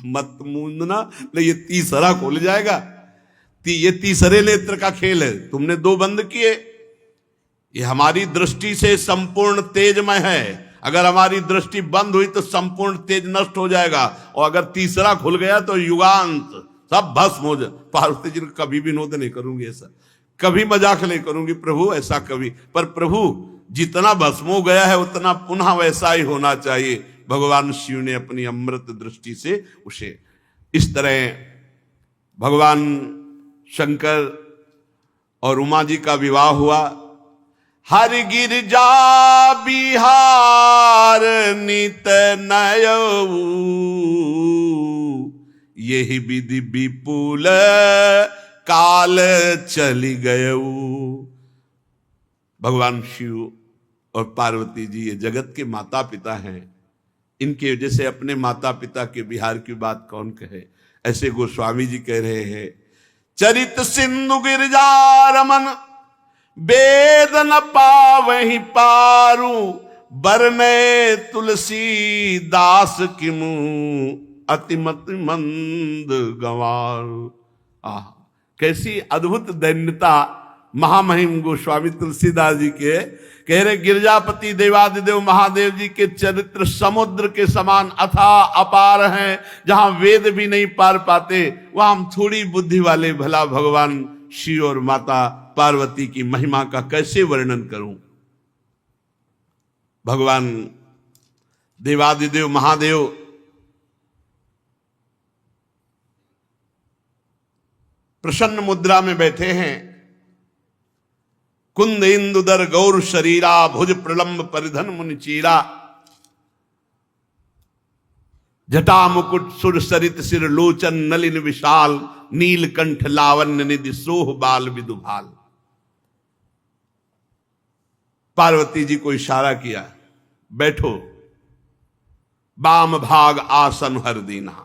Speaker 1: मत मूंदना, नहीं ये तीसरा खोल जाएगा। ये तीसरे नेत्र का खेल है, तुमने दो बंद किए। ये हमारी दृष्टि से संपूर्ण तेजमय है, अगर हमारी दृष्टि बंद हुई तो संपूर्ण तेज नष्ट हो जाएगा, और अगर तीसरा खुल गया तो युगांत सब भस्म हो जाए। पार्वती जी कभी विनोद नहीं करूंगी ऐसा, कभी मजाक नहीं करूंगी प्रभु ऐसा कभी, पर प्रभु जितना भस्म हो गया है उतना पुनः वैसा ही होना चाहिए। भगवान शिव ने अपनी अमृत दृष्टि से उसे इस तरह भगवान शंकर और उमा जी का विवाह हुआ। हर गिरजा बिहार नित नयऊ, यही विधि विपुल काल चली गयऊ। भगवान शिव और पार्वती जी ये जगत के माता पिता हैं, इनके वजह से अपने माता पिता के बिहार की बात कौन कहे। ऐसे गोस्वामी जी कह रहे हैं, चरित सिंधु गिरजा रमन वेद न पावहि पारू, बरने तुलसी दास किमु अतिमति मंद गंवारू। आह कैसी अद्भुत दैन्यता महामहिम गोस्वामी तुलसीदास जी के कह रहे। गिरजापति देवादिदेव महादेव जी के चरित्र समुद्र के समान अथा अपार हैं, जहां वेद भी नहीं पार पाते वहां हम थोड़ी बुद्धि वाले भला भगवान शिव और माता पार्वती की महिमा का कैसे वर्णन करूं। भगवान देवादिदेव महादेव प्रसन्न मुद्रा में बैठे हैं। कुंद इंदुदर गौर शरीरा, भुज प्रलंब परिधन मुनि चीरा, जटा मुकुट सुर सरित सिर लोचन नलिन विशाल, नीलकंठ लावण्य निधि सोह बाल विदुभाल। पार्वती जी को इशारा किया, बैठो। बाम भाग आसन हर दीना।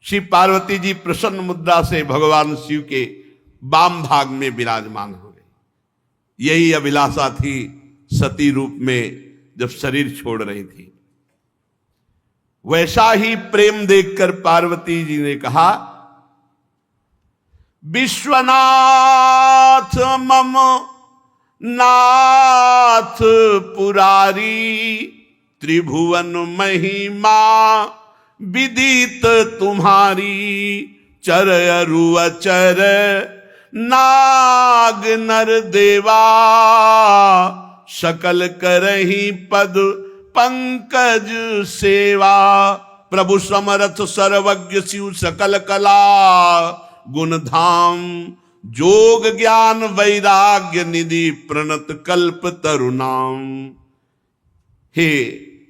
Speaker 1: श्री पार्वती जी प्रसन्न मुद्रा से भगवान शिव के बाम भाग में विराजमान हो गई। यही अभिलाषा थी सती रूप में जब शरीर छोड़ रही थी। वैसा ही प्रेम देखकर पार्वती जी ने कहा, विश्वनाथ मम नाथ पुरारी, त्रिभुवन महिमा विदित तुम्हारी, चर अरु अचर नाग नर देवा, सकल करही पद पंकज सेवा। प्रभु समरथ सर्वज्ञ शिव सकल कला गुण धाम, जोग ज्ञान वैराग्य निधि प्रणत कल्प तरुणाम। हे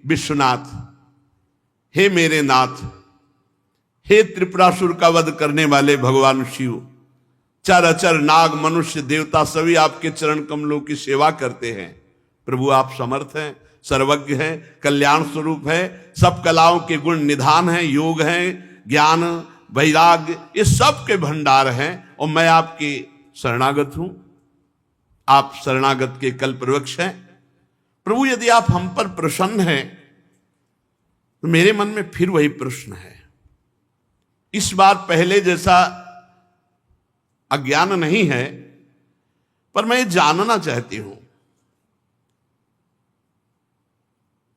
Speaker 1: विश्वनाथ, हे मेरे नाथ, हे त्रिपुरासुर का वध करने वाले भगवान शिव, चर अचर नाग मनुष्य देवता सभी आपके चरण कमलों की सेवा करते हैं। प्रभु आप समर्थ हैं, सर्वज्ञ हैं, कल्याण स्वरूप है, सब कलाओं के गुण निधान हैं, योग हैं, ज्ञान वैराग्य ये सब के भंडार हैं, और मैं आपकी शरणागत हूं। आप शरणागत के कल्पवृक्ष हैं। प्रभु यदि आप हम पर प्रसन्न हैं तो मेरे मन में फिर वही प्रश्न है। इस बार पहले जैसा अज्ञान नहीं है, पर मैं जानना चाहती हूं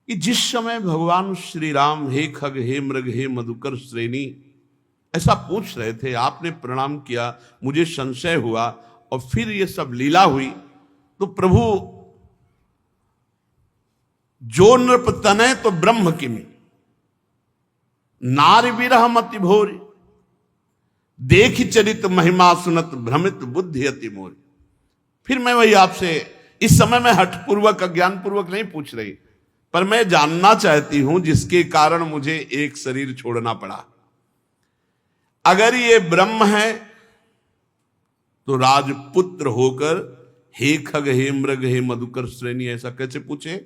Speaker 1: कि जिस समय भगवान श्री राम हे खग हे मृग हे मधुकर श्रेणी ऐसा पूछ रहे थे, आपने प्रणाम किया, मुझे संशय हुआ और फिर ये सब लीला हुई, तो प्रभु जो नृप तनय तो ब्रह्म किमि नारी विरह मति भोरी देख चरित महिमा सुनत भ्रमित बुद्धि अति मोरी। फिर मैं वही आपसे इस समय मैं हठपूर्वक अज्ञानपूर्वक नहीं पूछ रही, पर मैं जानना चाहती हूं जिसके कारण मुझे एक शरीर छोड़ना पड़ा। अगर ये ब्रह्म है तो राजपुत्र होकर हे खग हे मृग हे मधुकर श्रेणी ऐसा कैसे पूछे?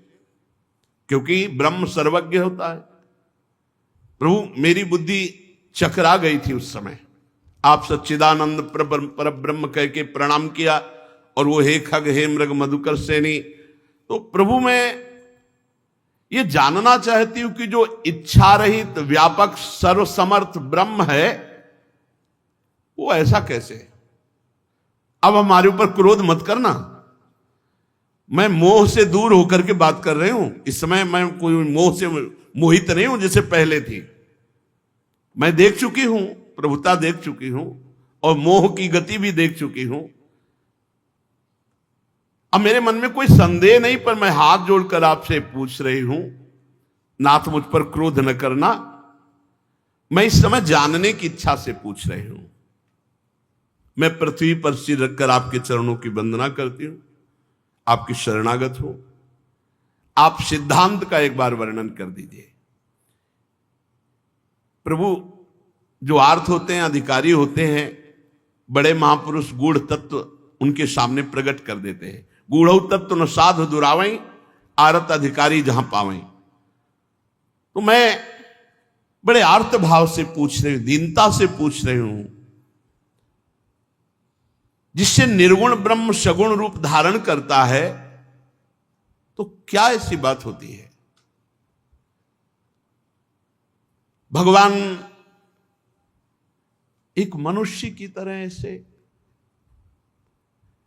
Speaker 1: क्योंकि ब्रह्म सर्वज्ञ होता है। प्रभु मेरी बुद्धि चकरा गई थी उस समय, आप सच्चिदानंद पर ब्रह्म कह के प्रणाम किया और वो हे खग हे मृग मधुकर श्रेणी। तो प्रभु मैं ये जानना चाहती हूं कि जो इच्छा रहित व्यापक सर्वसमर्थ ब्रह्म है वो ऐसा कैसे? अब हमारे ऊपर क्रोध मत करना, मैं मोह से दूर होकर के बात कर रही हूं। इस समय मैं कोई मोह से मोहित नहीं हूं जैसे पहले थी। मैं देख चुकी हूं, प्रभुता देख चुकी हूं और मोह की गति भी देख चुकी हूं। अब मेरे मन में कोई संदेह नहीं, पर मैं हाथ जोड़कर आपसे पूछ रही हूं, नाथ मुझ पर क्रोध न करना। मैं इस समय जानने की इच्छा से पूछ रही हूं। मैं पृथ्वी पर सिर रखकर आपके चरणों की वंदना करती हूं, आपकी शरणागत हूं। आप सिद्धांत का एक बार वर्णन कर दीजिए। प्रभु जो आर्थ होते हैं, अधिकारी होते हैं, बड़े महापुरुष गूढ़ तत्व उनके सामने प्रकट कर देते हैं। गूढ़ तत्व न साधु दुरावई आरत अधिकारी जहां पावई। तो मैं बड़े आर्त भाव से पूछ रही हूं, दीनता से पूछ रही हूं, जिससे निर्गुण ब्रह्म सगुण रूप धारण करता है तो क्या ऐसी बात होती है? भगवान एक मनुष्य की तरह ऐसे,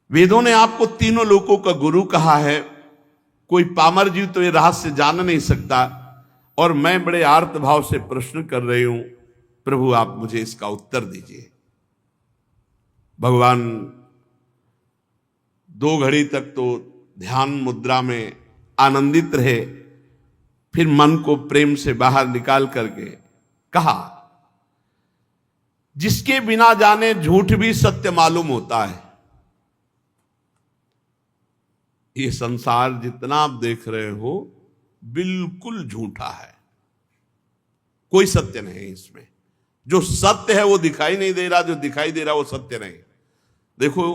Speaker 1: वेदों ने आपको तीनों लोकों का गुरु कहा है, कोई पामर जीव तो ये रहस्य जान नहीं सकता। और मैं बड़े आर्त भाव से प्रश्न कर रही हूं, प्रभु आप मुझे इसका उत्तर दीजिए। भगवान 2 घड़ी तक तो ध्यान मुद्रा में आनंदित रहे, फिर मन को प्रेम से बाहर निकाल करके कहा, जिसके बिना जाने झूठ भी सत्य मालूम होता है। ये संसार जितना आप देख रहे हो बिल्कुल झूठा है, कोई सत्य नहीं इसमें। जो सत्य है वो दिखाई नहीं दे रहा, जो दिखाई दे रहा वो सत्य नहीं। देखो,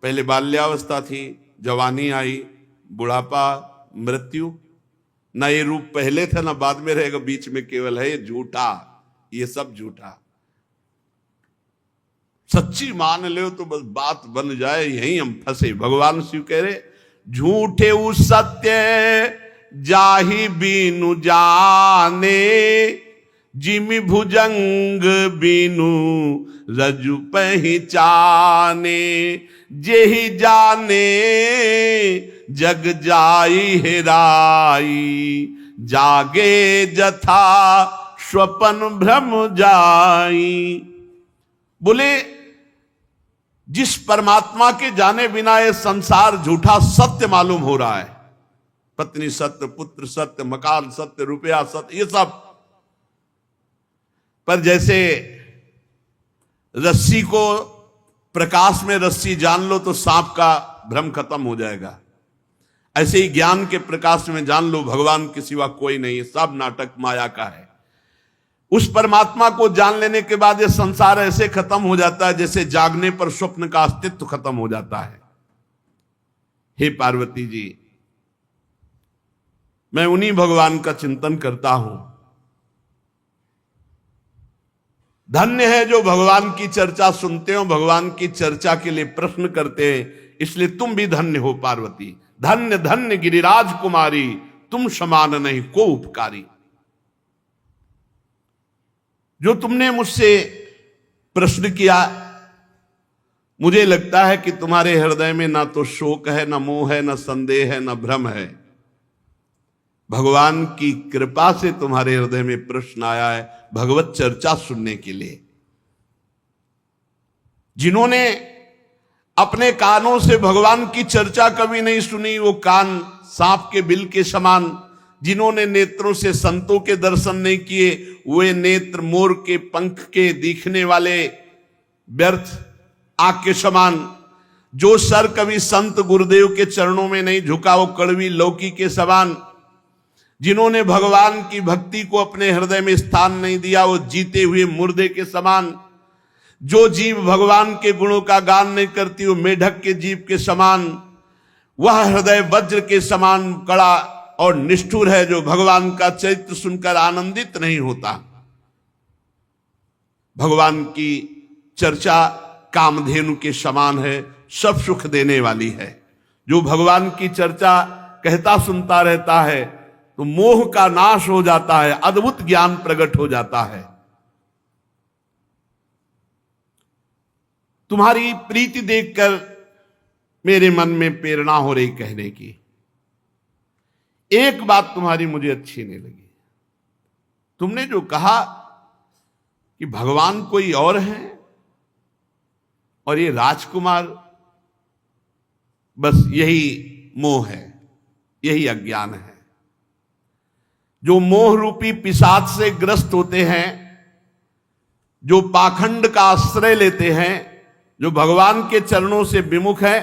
Speaker 1: पहले बाल्यावस्था थी, जवानी आई, बुढ़ापा, मृत्यु। ना ये रूप पहले था ना बाद में रहेगा, बीच में केवल है ये झूठा। ये सब झूठा। सच्ची मान लो तो बस बात बन जाए, यहीं हम फंसे। भगवान शिव कह रहे, झूठे उ सत्य जाहि बीनु जाने, जिमि भुजंग बीनु रजु पहचाने, जेहि जाने जग जाई हेराई, जागे जथा स्वपन भ्रम जाई। बोले जिस परमात्मा के जाने बिना ये संसार झूठा सत्य मालूम हो रहा है, पत्नी सत्य, पुत्र सत्य, मकान सत्य, रुपया सत्य, ये सब, पर जैसे रस्सी को प्रकाश में रस्सी जान लो तो सांप का भ्रम खत्म हो जाएगा, ऐसे ही ज्ञान के प्रकाश में जान लो भगवान के सिवा कोई नहीं है, सब नाटक माया का है। उस परमात्मा को जान लेने के बाद ये संसार ऐसे खत्म हो जाता है जैसे जागने पर स्वप्न का अस्तित्व खत्म हो जाता है। हे पार्वती जी, मैं उन्हीं भगवान का चिंतन करता हूं। धन्य है जो भगवान की चर्चा सुनते हो, भगवान की चर्चा के लिए प्रश्न करते हैं। इसलिए तुम भी धन्य हो पार्वती। धन्य धन्य गिरिराज कुमारी, तुम समान नहीं को उपकारी। जो तुमने मुझसे प्रश्न किया, मुझे लगता है कि तुम्हारे हृदय में ना तो शोक है, ना मोह है, ना संदेह है, ना भ्रम है। भगवान की कृपा से तुम्हारे हृदय में प्रश्न आया है भगवत चर्चा सुनने के लिए। जिन्होंने अपने कानों से भगवान की चर्चा कभी नहीं सुनी, वो कान सांप के बिल के समान। जिन्होंने नेत्रों से संतों के दर्शन नहीं किए, वे नेत्र मोर के पंख के दिखने वाले व्यर्थ आग के समान। जो सर कभी संत गुरुदेव के चरणों में नहीं झुका, वो कड़वी लौकी के समान। जिन्होंने भगवान की भक्ति को अपने हृदय में स्थान नहीं दिया, वो जीते हुए मुर्दे के समान। जो जीव भगवान के गुणों का गान नहीं करती, वो मेढक के जीव के समान। वह हृदय वज्र के समान कड़ा और निष्ठुर है, जो भगवान का चरित्र सुनकर आनंदित नहीं होता। भगवान की चर्चा कामधेनु के समान है, सब सुख देने वाली है। जो भगवान की चर्चा कहता सुनता रहता है तो मोह का नाश हो जाता है, अद्भुत ज्ञान प्रकट हो जाता है। तुम्हारी प्रीति देखकर मेरे मन में प्रेरणा हो रही कहने की। एक बात तुम्हारी मुझे अच्छी नहीं लगी। तुमने जो कहा कि भगवान कोई और है और ये राजकुमार, बस यही मोह है, यही अज्ञान है। जो मोह रूपी पिशाच से ग्रस्त होते हैं, जो पाखंड का आश्रय लेते हैं, जो भगवान के चरणों से विमुख है,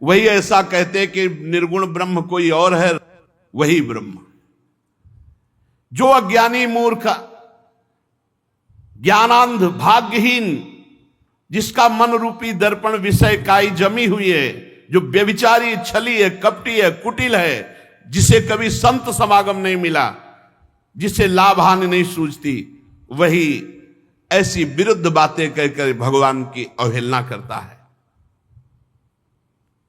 Speaker 1: वही ऐसा कहते हैं कि निर्गुण ब्रह्म कोई और है, वही ब्रह्म। जो अज्ञानी मूर्ख, ज्ञानांध, भाग्यहीन, जिसका मन रूपी दर्पण विषय काई जमी हुई है, जो व्यभिचारी, छली है, कपटी है, कुटिल है, जिसे कभी संत समागम नहीं मिला, जिसे लाभ हानि नहीं सूझती, वही ऐसी विरुद्ध बातें कहकर भगवान की अवहेलना करता है।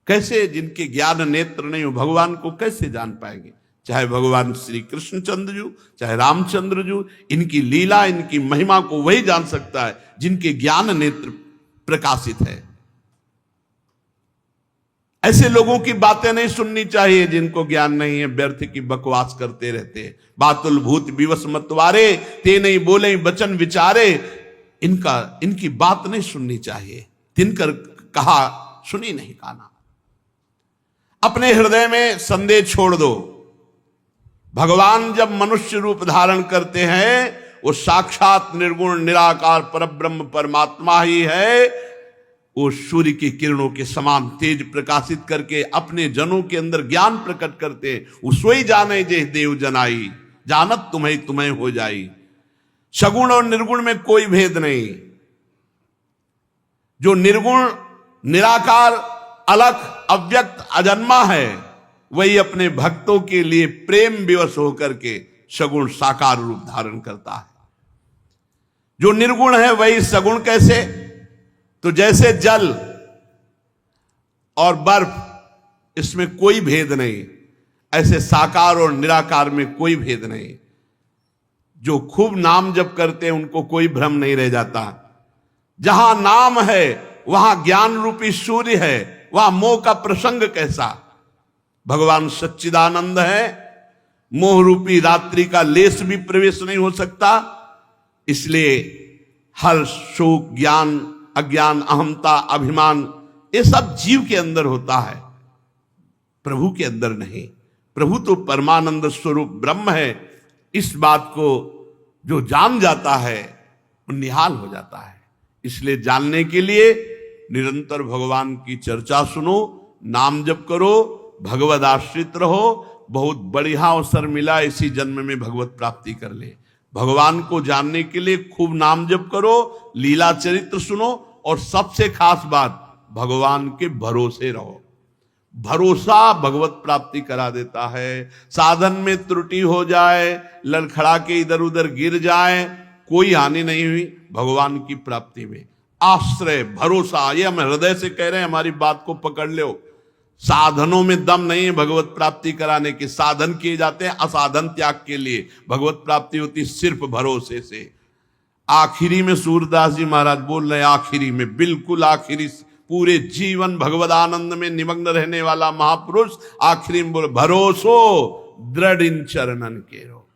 Speaker 1: कैसे जिनके ज्ञान नेत्र नहीं हो, भगवान को कैसे जान पाएंगे? चाहे भगवान श्री कृष्णचंद्र जी, चाहे रामचंद्र जी, इनकी लीला, इनकी महिमा को वही जान सकता है जिनके ज्ञान नेत्र प्रकाशित है। ऐसे लोगों की बातें नहीं सुननी चाहिए जिनको ज्ञान नहीं है, व्यर्थ की बकवास करते रहते हैं। बातुल भूत विवश मतवारे, ते नहीं बोले बचन विचारे। इनकी बात नहीं सुननी चाहिए। तिनकर कहा सुनी नहीं काना। अपने हृदय में संदेह छोड़ दो। भगवान जब मनुष्य रूप धारण करते हैं, वो साक्षात निर्गुण निराकार परब्रह्म परमात्मा ही है। वो सूर्य की किरणों के समान तेज प्रकाशित करके अपने जनों के अंदर ज्ञान प्रकट करते। वो सोई जाने जे देव जनाई, जानत तुम्हें तुम्हें हो जाई। सगुण और निर्गुण में कोई भेद नहीं। जो निर्गुण निराकार अलख अव्यक्त अजन्मा है, वही अपने भक्तों के लिए प्रेम विवश होकर के सगुण साकार रूप धारण करता है। जो निर्गुण है वही सगुण कैसे? तो जैसे जल और बर्फ, इसमें कोई भेद नहीं, ऐसे साकार और निराकार में कोई भेद नहीं। जो खूब नाम जप करते हैं उनको कोई भ्रम नहीं रह जाता। जहां नाम है वहां ज्ञान रूपी सूर्य है, वहां मोह का प्रसंग कैसा? भगवान सच्चिदानंद है, मोह रूपी रात्रि का लेस भी प्रवेश नहीं हो सकता। इसलिए हर शोक, ज्ञान, अज्ञान, अहमता, अभिमान, ये सब जीव के अंदर होता है, प्रभु के अंदर नहीं। प्रभु तो परमानंद स्वरूप ब्रह्म है। इस बात को जो जान जाता है वो निहाल हो जाता है। इसलिए जानने के लिए निरंतर भगवान की चर्चा सुनो, नाम जप करो, भगवद आश्रित रहो। बहुत बढ़िया अवसर मिला, इसी जन्म में भगवत प्राप्ति कर ले। भगवान को जानने के लिए खूब नाम जप करो, लीला चरित्र सुनो, और सबसे खास बात, भगवान के भरोसे रहो। भरोसा भगवत प्राप्ति करा देता है। साधन में त्रुटि हो जाए, लड़खड़ा के इधर उधर गिर जाए, कोई हानि नहीं हुई भगवान की प्राप्ति में। आश्रय, भरोसा, ये हम हृदय से कह रहे हैं, हमारी बात को पकड़ लो। साधनों में दम नहीं है भगवत प्राप्ति कराने के, साधन किए जाते हैं असाधन त्याग के लिए, भगवत प्राप्ति होती सिर्फ भरोसे से। आखिरी में सूरदास जी महाराज बोल रहे, आखिरी में, बिल्कुल आखिरी, पूरे जीवन भगवद आनंद में निमग्न रहने वाला महापुरुष आखिरी में बोले, भरोसो दृढ़ इन चरणन के रो,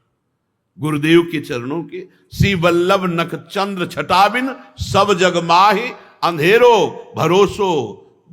Speaker 1: गुरुदेव के चरणों के, श्री वल्लभ नख चंद्र छटाबिन सब जग माहि अंधेरो, भरोसो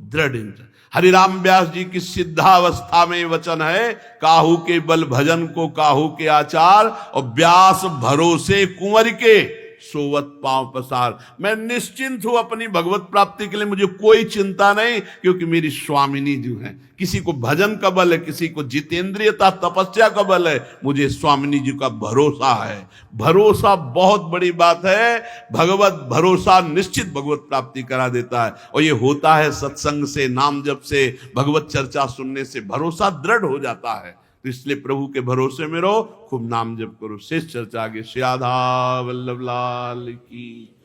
Speaker 1: दृढ़ इन। हरिराम व्यास जी की सिद्धावस्था में वचन है, काहू के बल भजन को काहू के आचार, और व्यास भरोसे कुंवर के सोवत पांव पसार। मैं निश्चिंत हूं अपनी भगवत प्राप्ति के लिए, मुझे कोई चिंता नहीं, क्योंकि मेरी स्वामिनी जो है, किसी को भजन का बल है, किसी को जितेंद्रियता तपस्या का बल है, मुझे स्वामिनी जी का भरोसा है। भरोसा बहुत बड़ी बात है, भगवत भरोसा निश्चित भगवत प्राप्ति करा देता है, और ये होता है सत्संग से, नाम जप से, भगवत चर्चा सुनने से भरोसा दृढ़ हो जाता है। इसलिए प्रभु के भरोसे में रहो, खूब नाम जप करो। शेष चर्चा आगे। श्री राधा वल्लभ लाल की।